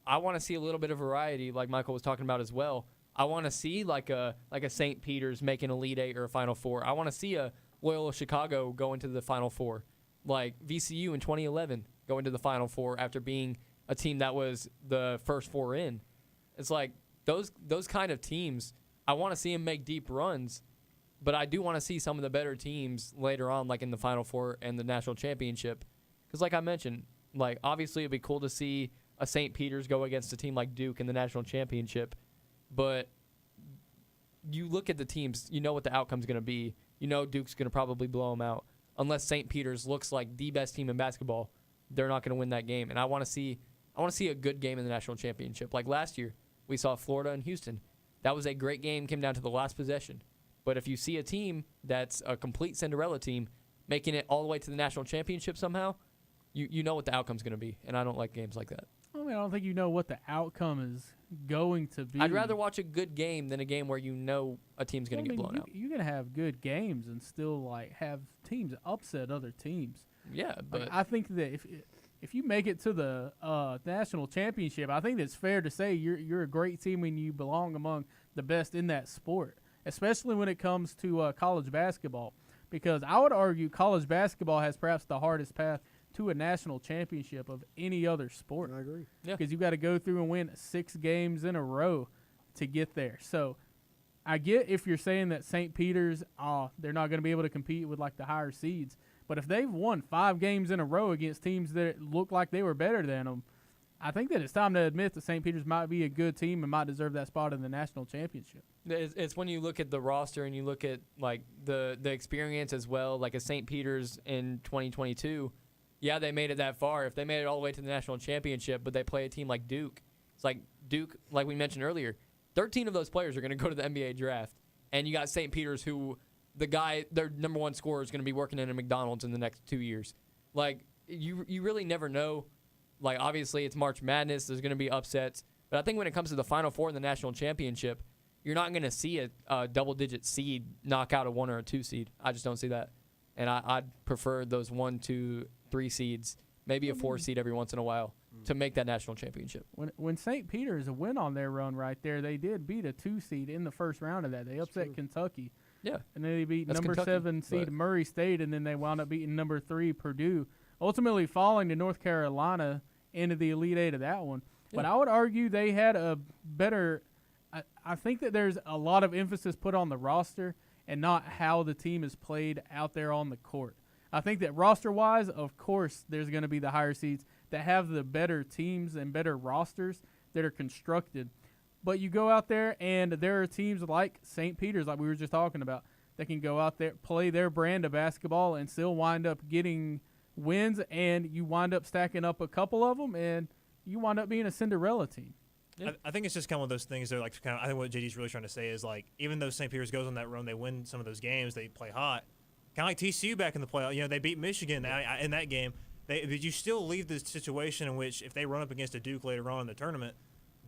I want to see a little bit of variety, like Michael was talking about as well. I want to see like a St. Peter's make an Elite 8 or a Final Four. I want to see a Loyola Chicago go into the Final Four. Like VCU in 2011 go into the Final Four after being a team that was the first 4 in. It's like those kind of teams, I want to see them make deep runs, but I do want to see some of the better teams later on, like in the Final Four and the national championship. Because like I mentioned, like obviously it'd be cool to see a St. Peter's go against a team like Duke in the national championship, but you look at the teams, you know what the outcome's going to be. You know Duke's going to probably blow them out. Unless St. Peter's looks like the best team in basketball, they're not going to win that game. And I want to see a good game in the national championship. Like last year, we saw Florida and Houston. That was a great game, came down to the last possession. But if you see a team that's a complete Cinderella team making it all the way to the national championship somehow, you know what the outcome's going to be. And I don't like games like that. I mean, I don't think you know what the outcome is going to be. I'd rather watch a good game than a game where you know a team's going to get blown out. You're going to have good games and still like have teams upset other teams. Yeah, but like, I think that if you make it to the national championship, I think it's fair to say you're a great team and you belong among the best in that sport, especially when it comes to college basketball. Because I would argue college basketball has perhaps the hardest path to a national championship of any other sport. I agree. Yeah. Because you've got to go through and win 6 games in a row to get there. So I get if you're saying that St. Peter's, they're not going to be able to compete with like the higher seeds. But if they've won 5 games in a row against teams that look like they were better than them, I think that it's time to admit that St. Peter's might be a good team and might deserve that spot in the national championship. It's when you look at the roster and you look at like the experience as well, like a St. Peter's in 2022. Yeah, they made it that far. If they made it all the way to the national championship, but they play a team like Duke, it's like Duke, like we mentioned earlier, 13 of those players are going to go to the NBA draft. And you got St. Peter's who their number 1 scorer is going to be working in a McDonald's in the next 2 years. Like, you really never know. Like, obviously, it's March Madness. There's going to be upsets. But I think when it comes to the Final Four and the national championship, you're not going to see a double-digit seed knock out a 1 or a 2 seed. I just don't see that. And I'd prefer those 1, 2, 3 seeds, maybe a 4 seed every once in a while to make that national championship. When St. Peter's went on their run right there, they did beat a 2 seed in the first round of that. They upset Kentucky. Yeah. And then they beat That's number Kentucky, 7 seed Murray State, and then they wound up beating number 3 Purdue, ultimately falling to North Carolina into the Elite 8 of that one. Yeah. But I would argue they had a better I think that there's a lot of emphasis put on the roster and not how the team is played out there on the court. I think that roster-wise, of course, there's going to be the higher seeds that have the better teams and better rosters that are constructed. But you go out there, and there are teams like St. Peter's, like we were just talking about, that can go out there, play their brand of basketball, and still wind up getting wins, and you wind up stacking up a couple of them, and you wind up being a Cinderella team. Yeah. I think it's just kind of one of those things that, like, I think what JD's really trying to say is, like, even though St. Peter's goes on that run, they win some of those games, they play hot. Kind of like TCU back in the playoff. You know, they beat Michigan in that game. But you still leave the situation in which if they run up against a Duke later on in the tournament,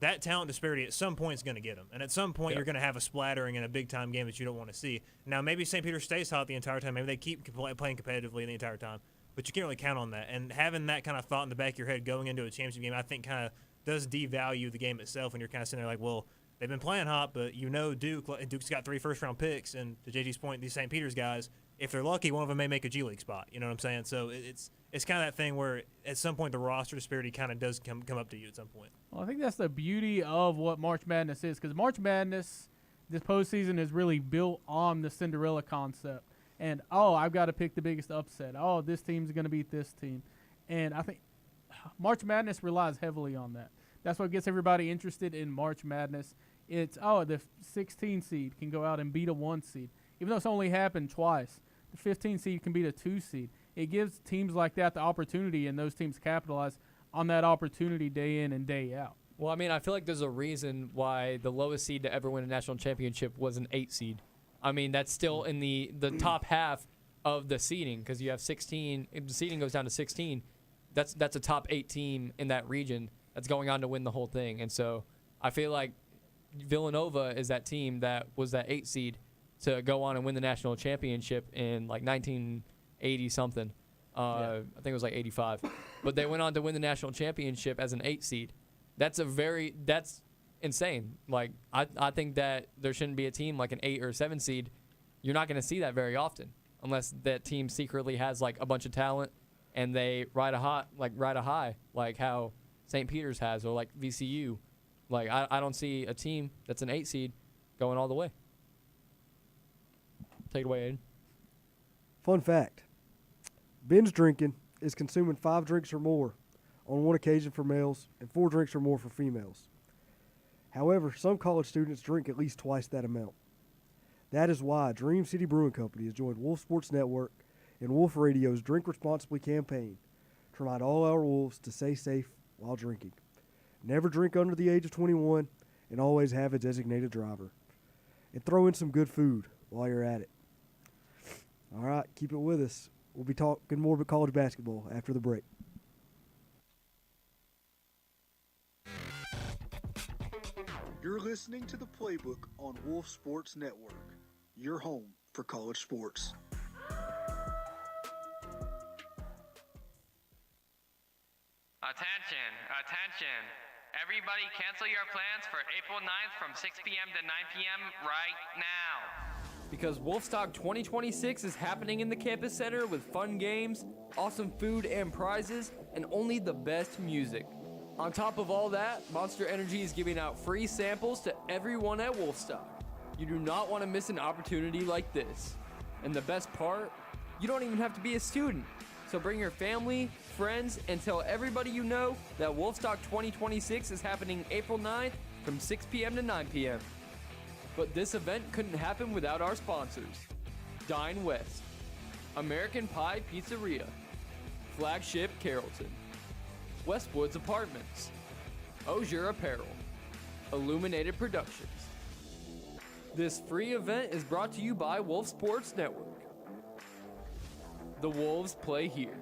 that talent disparity at some point is going to get them. And at some point, you're going to have a splattering in a big-time game that you don't want to see. Now, maybe St. Peter stays hot the entire time. Maybe they keep playing competitively the entire time. But you can't really count on that. And having that kind of thought in the back of your head going into a championship game, I think kind of does devalue the game itself. And you're kind of sitting there like, well, they've been playing hot, but you know Duke's got 3 first-round picks. And to JG's point, these St. Peter's guys, if they're lucky, one of them may make a G League spot. You know what I'm saying? So it's kind of that thing where at some point the roster disparity kind of does come up to you at some point. Well, I think that's the beauty of what March Madness is, because March Madness, this postseason is really built on the Cinderella concept. And, I've got to pick the biggest upset. This team's going to beat this team. And I think March Madness relies heavily on that. That's what gets everybody interested in March Madness. It's, the 16 seed can go out and beat a 1 seed. Even though it's only happened twice, the 15 seed can beat a 2 seed. It gives teams like that the opportunity, and those teams capitalize on that opportunity day in and day out. Well, I mean, I feel like there's a reason why the lowest seed to ever win a national championship was an 8 seed. I mean, that's still in the top half of the seeding because you have 16. If the seeding goes down to 16, that's a top 8 team in that region that's going on to win the whole thing. And so I feel like Villanova is that team that was that 8 seed to go on and win the national championship in like 1980 something. I think it was like 85. But they went on to win the national championship as an 8 seed. That's insane. Like I think that there shouldn't be a team like an 8 or 7 seed. You're not going to see that very often unless that team secretly has like a bunch of talent and they ride a high like how St. Peter's has, or like VCU. Like I don't see a team that's an 8 seed going all the way. Take it away, Aiden. Fun fact. Binge drinking is consuming 5 drinks or more on one occasion for males and 4 drinks or more for females. However, some college students drink at least twice that amount. That is why Dream City Brewing Company has joined Wolf Sports Network and Wolf Radio's Drink Responsibly campaign to remind all our Wolves to stay safe while drinking. Never drink under the age of 21 and always have a designated driver. And throw in some good food while you're at it. All right, keep it with us. We'll be talking more about college basketball after the break. You're listening to The Playbook on Wolf Sports Network, your home for college sports. Attention, attention. Everybody cancel your plans for April 9th from 6 p.m. to 9 p.m. right now. Because Wolfstock 2026 is happening in the campus center with fun games, awesome food and prizes, and only the best music. On top of all that, Monster Energy is giving out free samples to everyone at Wolfstock. You do not want to miss an opportunity like this. And the best part, you don't even have to be a student. So bring your family, friends, and tell everybody you know that Wolfstock 2026 is happening April 9th from 6 p.m. to 9 p.m. But this event couldn't happen without our sponsors. Dine West, American Pie Pizzeria, Flagship Carrollton, Westwoods Apartments, Osier Apparel, Illuminated Productions. This free event is brought to you by Wolf Sports Network. The Wolves play here.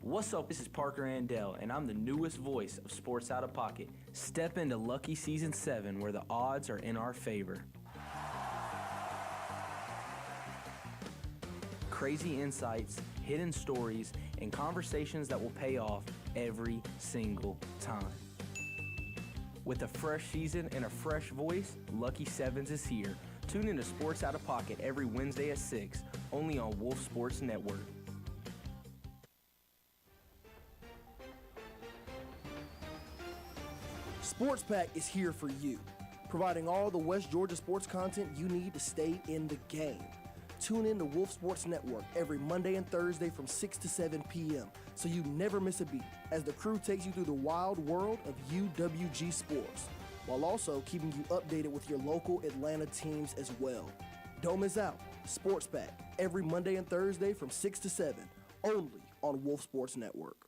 What's up? This is Parker Andell, and I'm the newest voice of Sports Out of Pocket. Step into Lucky Season 7, where the odds are in our favor. Crazy insights, hidden stories, and conversations that will pay off every single time. With a fresh season and a fresh voice, Lucky Sevens is here. Tune in to Sports Out of Pocket every Wednesday at 6, only on Wolf Sports Network. Sports Pack is here for you, providing all the West Georgia sports content you need to stay in the game. Tune in to Wolf Sports Network every Monday and Thursday from 6 to 7 p.m. so you never miss a beat as the crew takes you through the wild world of UWG sports, while also keeping you updated with your local Atlanta teams as well. Don't miss out. Sports Pack every Monday and Thursday from 6 to 7, only on Wolf Sports Network.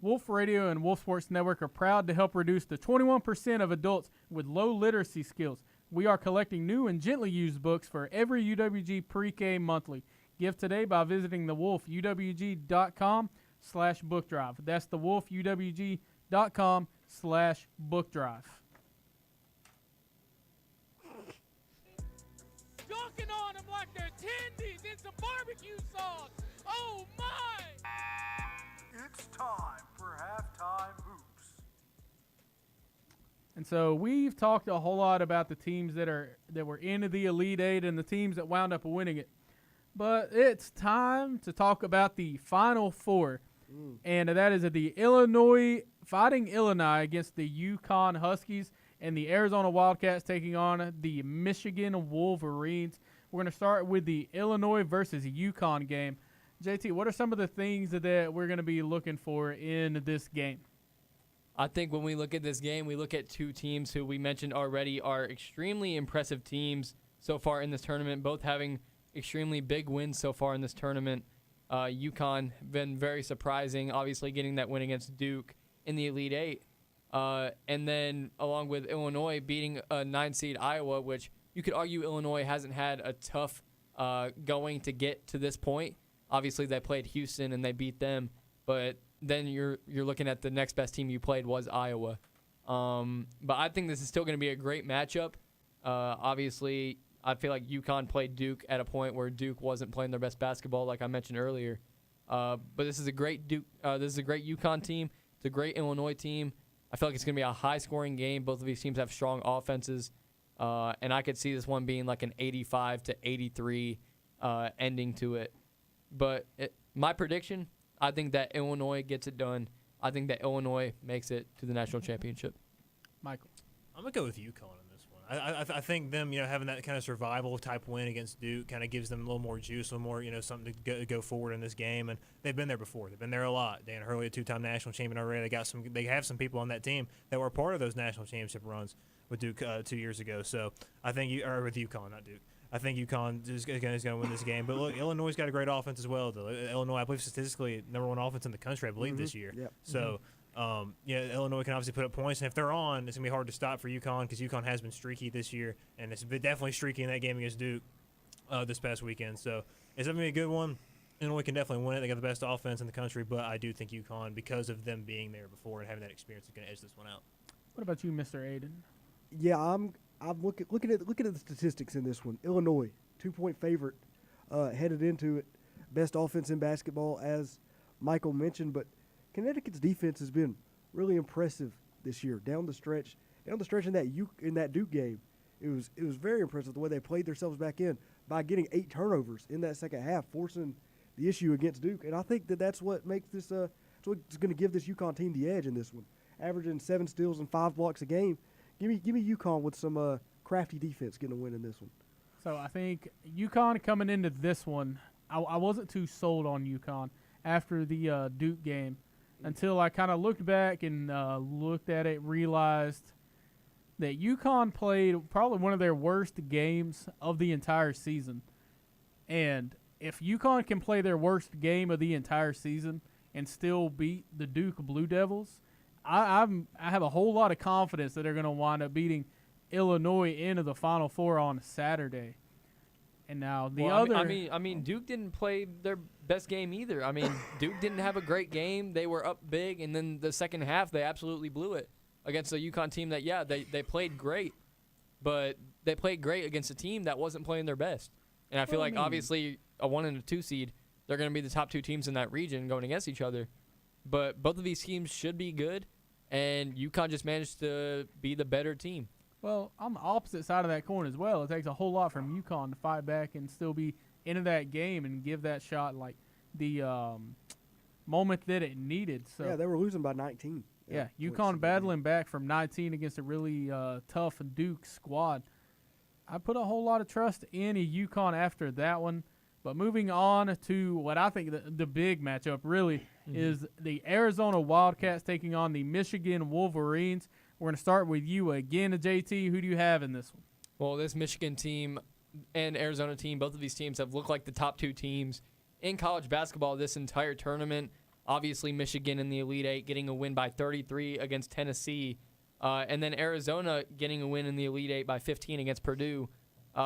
Wolf Radio and Wolf Sports Network are proud to help reduce the 21% of adults with low literacy skills. We are collecting new and gently used books for every UWG pre-K monthly. Give today by visiting thewolfuwg.com/book drive. That's thewolfuwg.com/book drive. Dunking on them like they're tendies in some barbecue sauce. Oh my! It's time for halftime hoops. And so we've talked a whole lot about the teams that were into the Elite Eight and the teams that wound up winning it. But it's time to talk about the Final Four. And that is the Fighting Illinois against the UConn Huskies and the Arizona Wildcats taking on the Michigan Wolverines. We're going to start with the Illinois versus UConn game. JT, what are some of the things that we're going to be looking for in this game? I think when we look at this game, we look at two teams who we mentioned already are extremely impressive teams so far in this tournament, both having extremely big wins so far in this tournament. UConn been very surprising, obviously getting that win against Duke in the Elite Eight. And then along with Illinois beating a 9-seed Iowa, which you could argue Illinois hasn't had a tough going to get to this point. Obviously, they played Houston and they beat them, but then you're looking at the next best team you played was Iowa. But I think this is still going to be a great matchup. Obviously, I feel like UConn played Duke at a point where Duke wasn't playing their best basketball, like I mentioned earlier. But this is a great Duke. This is a great UConn team. It's a great Illinois team. I feel like it's going to be a high-scoring game. Both of these teams have strong offenses, and I could see this one being like an 85-83 ending to it. But my prediction, I think that Illinois gets it done. I think that Illinois makes it to the national championship. Michael, I'm gonna go with UConn on this one. I think them, having that kind of survival type win against Duke kind of gives them a little more juice, a little more, something to go forward in this game. And they've been there before. They've been there a lot. Dan Hurley, a two-time national champion already. They have some people on that team that were part of those national championship runs with Duke 2 years ago. So I think with UConn, not Duke. I think UConn is going to win this game. But look, Illinois got a great offense as well. Though Illinois, I believe, statistically #1 offense in the country, I believe, this year. Yep. So. Illinois can obviously put up points, and if they're on, it's going to be hard to stop for UConn because UConn has been streaky this year, and it's been definitely streaky in that game against Duke this past weekend. So it's going to be a good one. Illinois can definitely win it. They got the best offense in the country, but I do think UConn, because of them being there before and having that experience, is going to edge this one out. what about you, Mr. Aiden? Yeah, I'm looking at the statistics in this one. Illinois, 2-point favorite headed into it. Best offense in basketball, as Michael mentioned, but Connecticut's defense has been really impressive this year. Down the stretch in that Duke game, it was very impressive the way they played themselves back in by getting 8 turnovers in that second half, forcing the issue against Duke. And I think that's what makes this that's what's going to give this UConn team the edge in this one. Averaging 7 steals and 5 blocks a game. Give me UConn with some crafty defense getting a win in this one. So I think UConn coming into this one, I wasn't too sold on UConn after the Duke game. Until I kind of looked back and looked at it, realized that UConn played probably one of their worst games of the entire season. And if UConn can play their worst game of the entire season and still beat the Duke Blue Devils, I have a whole lot of confidence that they're going to wind up beating Illinois into the Final Four on Saturday. And now I mean, Duke didn't play their best game either. I mean, Duke didn't have a great game. They were up big, and then the second half they absolutely blew it against a UConn team that, they played great, but they played great against a team that wasn't playing their best. And I feel obviously a 1 and a 2 seed, they're going to be the top 2 teams in that region going against each other. But both of these teams should be good, and UConn just managed to be the better team. Well, on the opposite side of that coin as well, it takes a whole lot from UConn to fight back and still be into that game and give that shot like the moment that it needed. So yeah, they were losing by 19. Yeah, UConn battling back from 19 against a really tough Duke squad. I put a whole lot of trust in a UConn after that one. But moving on to what I think the big matchup really is the Arizona Wildcats taking on the Michigan Wolverines. We're going to start with you again, JT. Who do you have in this one? Well, this Michigan team and Arizona team, both of these teams have looked like the top 2 teams in college basketball this entire tournament. Obviously, Michigan in the Elite Eight getting a win by 33 against Tennessee. And then Arizona getting a win in the Elite Eight by 15 against Purdue.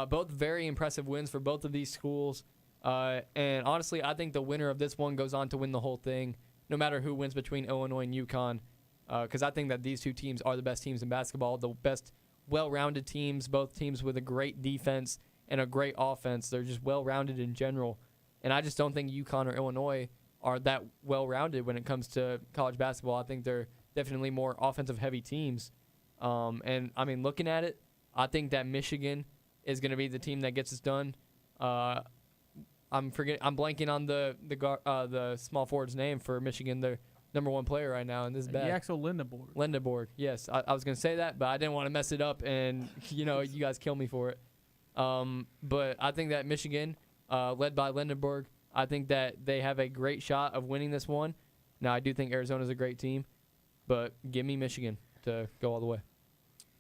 Both very impressive wins for both of these schools. And honestly, I think the winner of this one goes on to win the whole thing, no matter who wins between Illinois and UConn. Because I think that these 2 teams are the best teams in basketball, the best well-rounded teams, both teams with a great defense and a great offense. They're just well-rounded in general. And I just don't think UConn or Illinois are that well-rounded when it comes to college basketball. I think they're definitely more offensive-heavy teams. And, I mean, looking at it, I think that Michigan is going to be the team that gets this done. I'm blanking on the small forward's name for Michigan. They're #1 player right now, and this is bad. Yaxel Lindeborg. Lindeborg, yes. I was going to say that, but I didn't want to mess it up, and, you guys kill me for it. But I think that Michigan, led by Lindeborg, I think that they have a great shot of winning this one. Now, I do think Arizona's a great team, but give me Michigan to go all the way.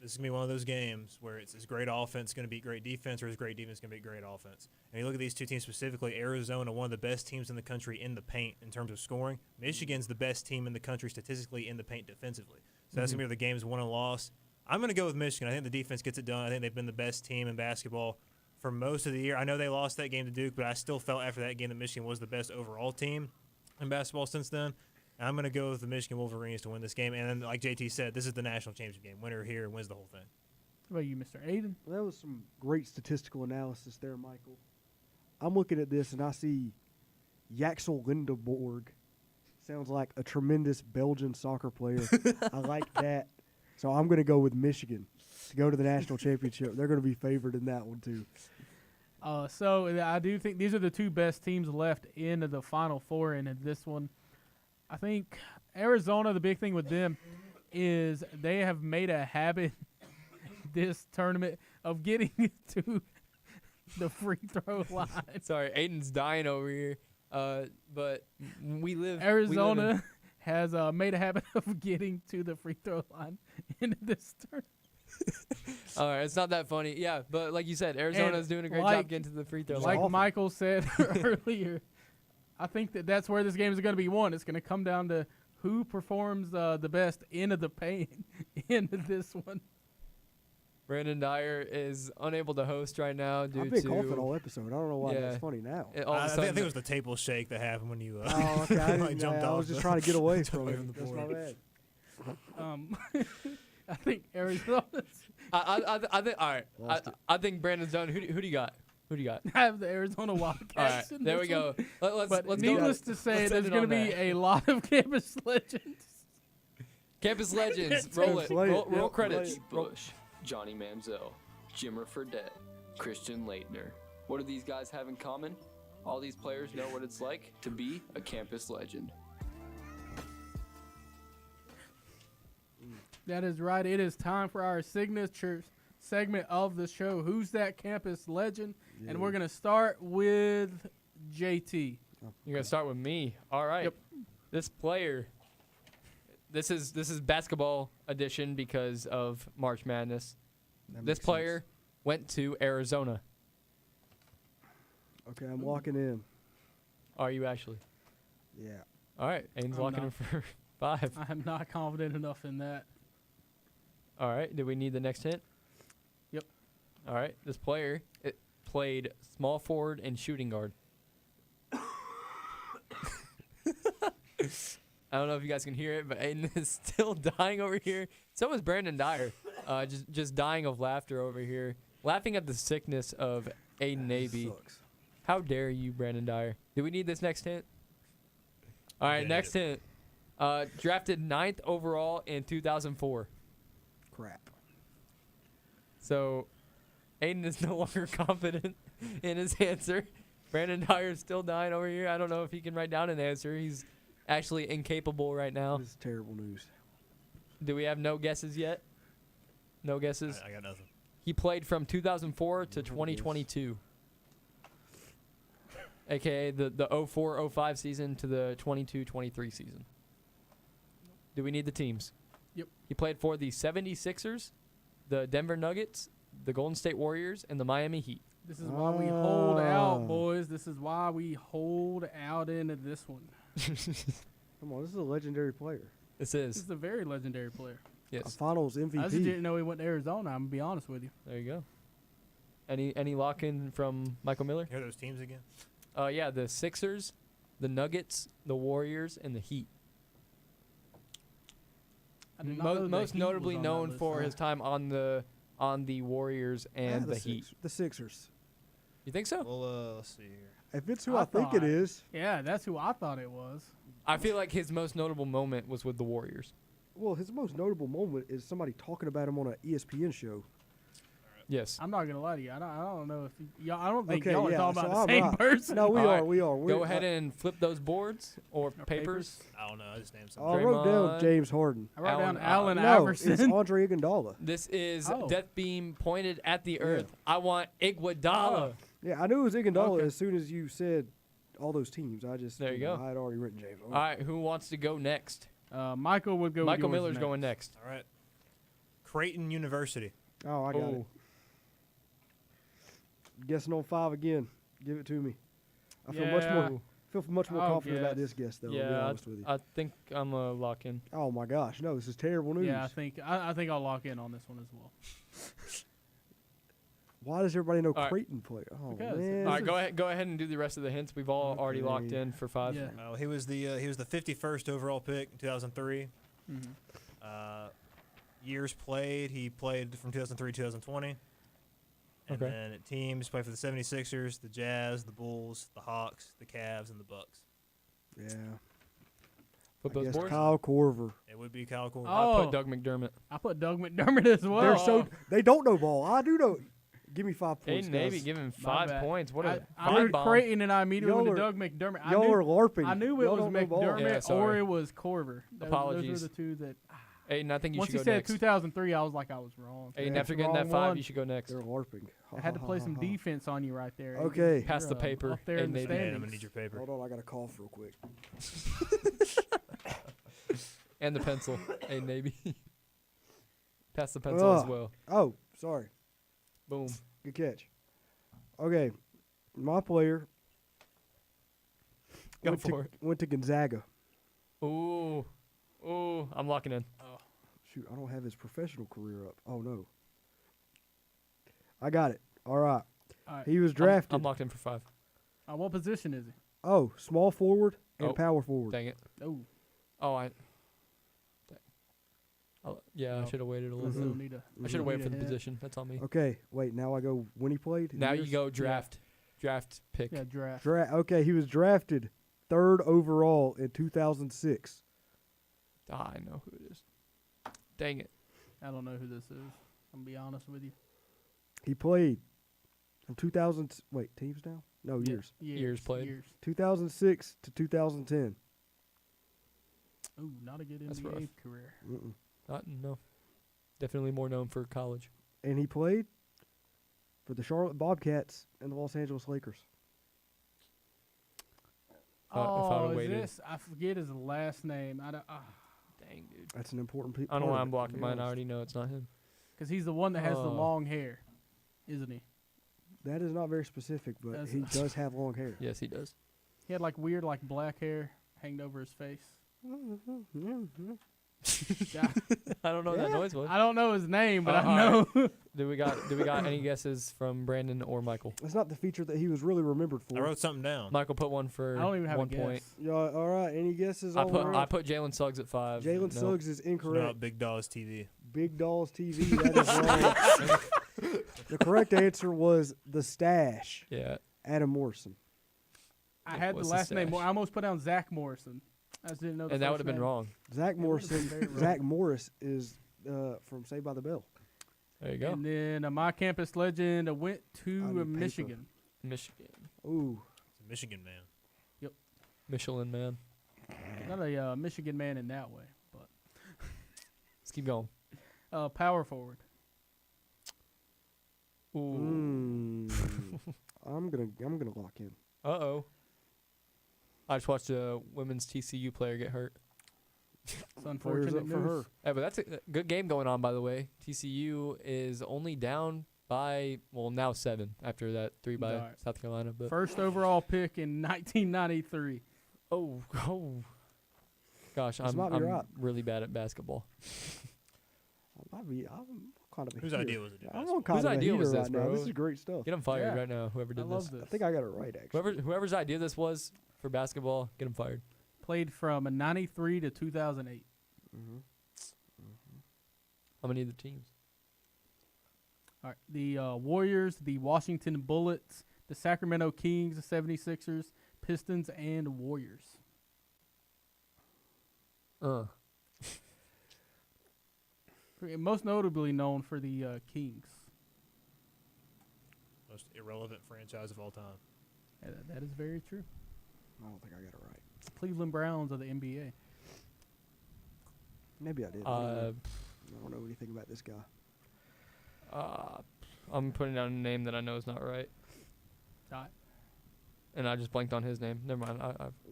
This is going to be one of those games where it's this great offense going to beat great defense, or this great defense going to beat great offense. And you look at these 2 teams specifically, Arizona, one of the best teams in the country in the paint in terms of scoring. Michigan's the best team in the country statistically in the paint defensively. So that's going to be the games won and lost. I'm going to go with Michigan. I think the defense gets it done. I think they've been the best team in basketball for most of the year. I know they lost that game to Duke, but I still felt after that game that Michigan was the best overall team in basketball since then. And I'm going to go with the Michigan Wolverines to win this game. And then, like JT said, this is the national championship game. Winner here wins the whole thing. What about you, Mr. Aiden? Well, that was some great statistical analysis there, Michael. I'm looking at this and I see Jaxel Lindeborg. Sounds like a tremendous Belgian soccer player. I like that. So I'm going to go with Michigan to go to the national championship. They're going to be favored in that one, too. So I do think these are the two best teams left in the Final Four in this one. I think Arizona, the big thing with them is they have made a habit this tournament of getting to the free throw line. Sorry, Aiden's dying over here. But we live. Arizona has made a habit of getting to the free throw line in this tournament. All right, it's not that funny. Yeah, but like you said, Arizona's doing a great job getting to the free throw line. Like Michael said earlier, I think that's where this game is going to be won. It's going to come down to who performs the best into the paint in this one. Brandon Dyer is unable to host right now due to... I've been coughing all episode. I don't know why that's funny now. I think it was the table shake that happened when you okay. like jumped off. I was just trying to get away from it. That's my bad. I think Arizona's... I think... All right. I think Brandon's done. Who do you got? Who do you got? I have the Arizona Wildcats. All right, there we go. Let's needless to say, there's going to be a lot of campus legends. Campus legends. Roll it. Roll credits. Bush, Johnny Manziel, Jimmer Fredette, Christian Leitner. What do these guys have in common? All these players know what it's like to be a campus legend. That is right. It is time for our signature segment of the show. Who's that campus legend? Yeah. And we're going to start with JT. You're going to start with me. All right. Yep. This player, this is basketball edition because of March Madness. This player went to Arizona. Okay, I'm locking in. Are you actually? Yeah. All right. Aiden's locking in for 5. I am not confident enough in that. All right. Do we need the next hint? Yep. All right. This player played small forward and shooting guard. I don't know if you guys can hear it, but Aiden is still dying over here. So is Brandon Dyer. Just dying of laughter over here. Laughing at the sickness of Aiden Navy. Sucks. How dare you, Brandon Dyer? Do we need this next hint? All right, next hint. Drafted 9th overall in 2004. Crap. So Aiden is no longer confident in his answer. Brandon Dyer is still dying over here. I don't know if he can write down an answer. He's actually incapable right now. This is terrible news. Do we have no guesses yet? No guesses? I got nothing. He played from 2004 to 2022. AKA the 04-05 season to the 22-23 season. Do we need the teams? Yep. He played for the 76ers, the Denver Nuggets, the Golden State Warriors, and the Miami Heat. This is why we hold out, boys. This is why we hold out into this one. Come on, this is a legendary player. This is. This is a very legendary player. A Yes. finals MVP. I just didn't know he went to Arizona. I'm going to be honest with you. There you go. Any lock-in from Michael Miller? Hear those teams again? Yeah, the Sixers, the Nuggets, the Warriors, and the Heat. I did not know the Most Heat notably was on that known list. for his time on the Warriors and the Heat. The Sixers. You think so? Well, let's see here. If it's who I think it is. Yeah, that's who I thought it was. I feel like his most notable moment was with the Warriors. Well, his most notable moment is somebody talking about him on an ESPN show. Yes. I'm not going to lie to you. I don't know if y'all, I don't think Okay, y'all are yeah, talking so about the I'm same right. person. No, we All are. right. We are. Go ahead and flip those boards or papers. I don't know. I just named I something. wrote down Draymond. James Harden. I wrote down Allen Allen No, Iverson. it's Andre Iguodala. This is Oh. Death Beam pointed at the earth. I want Iguodala. Yeah, I knew it was Iguodala Okay. as soon as you said all those teams. I just There you go. I had already written James. All right, who wants to go next? Michael would go. with Michael yours Miller's next. going next. All right. Creighton University. Oh, I got it. Guessing on 5 again. Give it to me. I feel much more I'll confident about guess. this guess though. I'll be Yeah, honest with you. I think I'm a lock in. Oh my gosh, no, this is terrible news. Yeah, I think I'll lock in on this one as well. Why does everybody know All right. Creighton play? Oh Because- man. All right, go ahead and do the rest of the hints. We've all already locked in for 5. Yeah. He was the 51st overall pick in 2003. Mhm. Years played. He played from 2003 to 2020. And Okay. then at teams, played for the 76ers, the Jazz, the Bulls, the Hawks, the Cavs, and the Bucks. Yeah. Flip I those guess boards. Kyle Korver. It would be Kyle Korver. Oh. I put Doug McDermott. I put Doug McDermott as well. They're so they don't know ball. I do know. Give me 5 points. Aiden Navy guys. giving My 5 bad. points. What I a knew bomb. Creighton, and I immediately went Y'all to are- Doug McDermott. Y'all are LARPing. I knew it Y'all was don't know ball. Yeah, McDermott or sorry. it was Corver. Those Apologies. were the two that. Aiden, I think you Once should he go said next. 2003, I was like, I was wrong. Aiden, That's after the getting that wrong 5, one. you should go next. They're LARPing. I had to play some defense on you right there. Okay. Pass You're, the paper, Up there in the Navy. Man, I'm gonna standings. need your paper. Hold on, I got to cough real quick. And the pencil. Aiden Navy. Pass the pencil as well. Oh, sorry. Boom. Good catch. Okay, my player Go went, for to, went to Gonzaga. Ooh. Ooh. I'm locking in. Shoot, I don't have his professional career up. Oh no. I got it. All right. All right. He was drafted. I'm locked in for 5. What position is he? Oh, small forward and Oh, power forward. Dang it. Oh, Oh, yeah, I No. should have waited a little still bit. need a. I should have waited for the need a hint. position. That's on me. Okay, wait. Now I go when he played. Now you years? go draft pick. Yeah, draft. Okay, he was drafted 3rd overall in 2006. I know who it is. Dang it. I don't know who this is. I'm gonna be honest with you. He played from 2000. Wait, teams now? No, Yeah, years. Years played. Years. 2006 to 2010. Ooh, not a good That's NBA rough. career. No. Definitely more known for college. And he played for the Charlotte Bobcats and the Los Angeles Lakers. If I'd Oh, have is waited. this? I forget his last name. I don't. Dang, dude. That's an important I don't know why I'm blocking mine. I already know it's not him. Because he's the one that has the Oh. long hair, isn't he? That is not very specific, but That's- he does have long hair. Yes, he does. He had like weird, like black hair hanging over his face. Yeah. I don't know what that noise was. I don't know his name, but I all know. Do we got any guesses from Brandon or Michael? That's not the feature that he was really remembered for. I wrote something down. Michael put one for I don't even have 1 a point. guess. Yeah, all right. Any guesses? I on put the I put Jalen Suggs at 5. Jalen Nope. Suggs is No, incorrect. Big Dawes TV. Big Dolls TV. That is wrong. The correct answer was the Stash. Yeah. Adam Morrison. I had the What's the last name. stash? I almost put down Zach Morrison. I just didn't know. And that would have been wrong. Zach It would've been Morrison. very wrong. Zach Morris is from Saved by the Bell. There you go. And then my campus legend went I need to paper. Michigan. Michigan. Ooh. It's a Michigan man. Michelin man. Not a Michigan man in that way, but Let's keep going. power forward. Ooh. I'm gonna lock in. Uh-oh. I just watched a women's TCU player get hurt. It's Prayers unfortunate up for news. her. Yeah, but that's a good game going on, by the way. TCU is only down by, well, now 7 after that 3 by Alright. South Carolina. But First overall pick in 1993. oh. Gosh, This I'm might be right. really bad at basketball. I'm kind of a Whose heater. idea was it to do I'm basketball? kind Whose of a idea heater was this, right now. bro? This is great stuff. Get them fired Yeah. right now, whoever I did love this. this. I think I got it right, actually. Whoever's idea this was for basketball, get them fired. Played from 93 to 2008. How many of the teams? All right. The Warriors, the Washington Bullets, the Sacramento Kings, the 76ers, Pistons, and Warriors. Most notably known for the Kings. Most irrelevant franchise of all time. Yeah, that is very true. I don't think I got it right. Cleveland Browns of the NBA. Maybe I did. I don't know anything about this guy. I'm putting down a name that I know is not right. Dot. And I just blanked on his name. Never mind.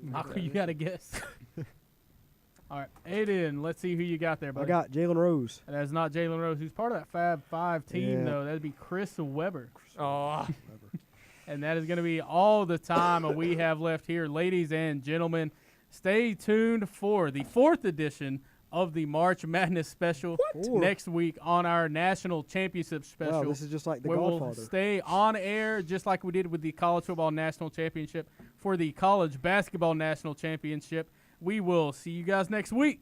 Michael, you got to guess. All right. Aiden, let's see who you got there, buddy. I got Jalen Rose. And that's not Jalen Rose, who's part of that Fab Five team, Yeah. though. That'd be Chris Webber. Oh. And that is going to be all the time we have left here. Ladies and gentlemen, stay tuned for the 4th edition of the March Madness special next week on our national championship special. Wow, this is just like The where Godfather. We'll stay on air just like we did with the college football national championship for the college basketball national championship. We will see you guys next week.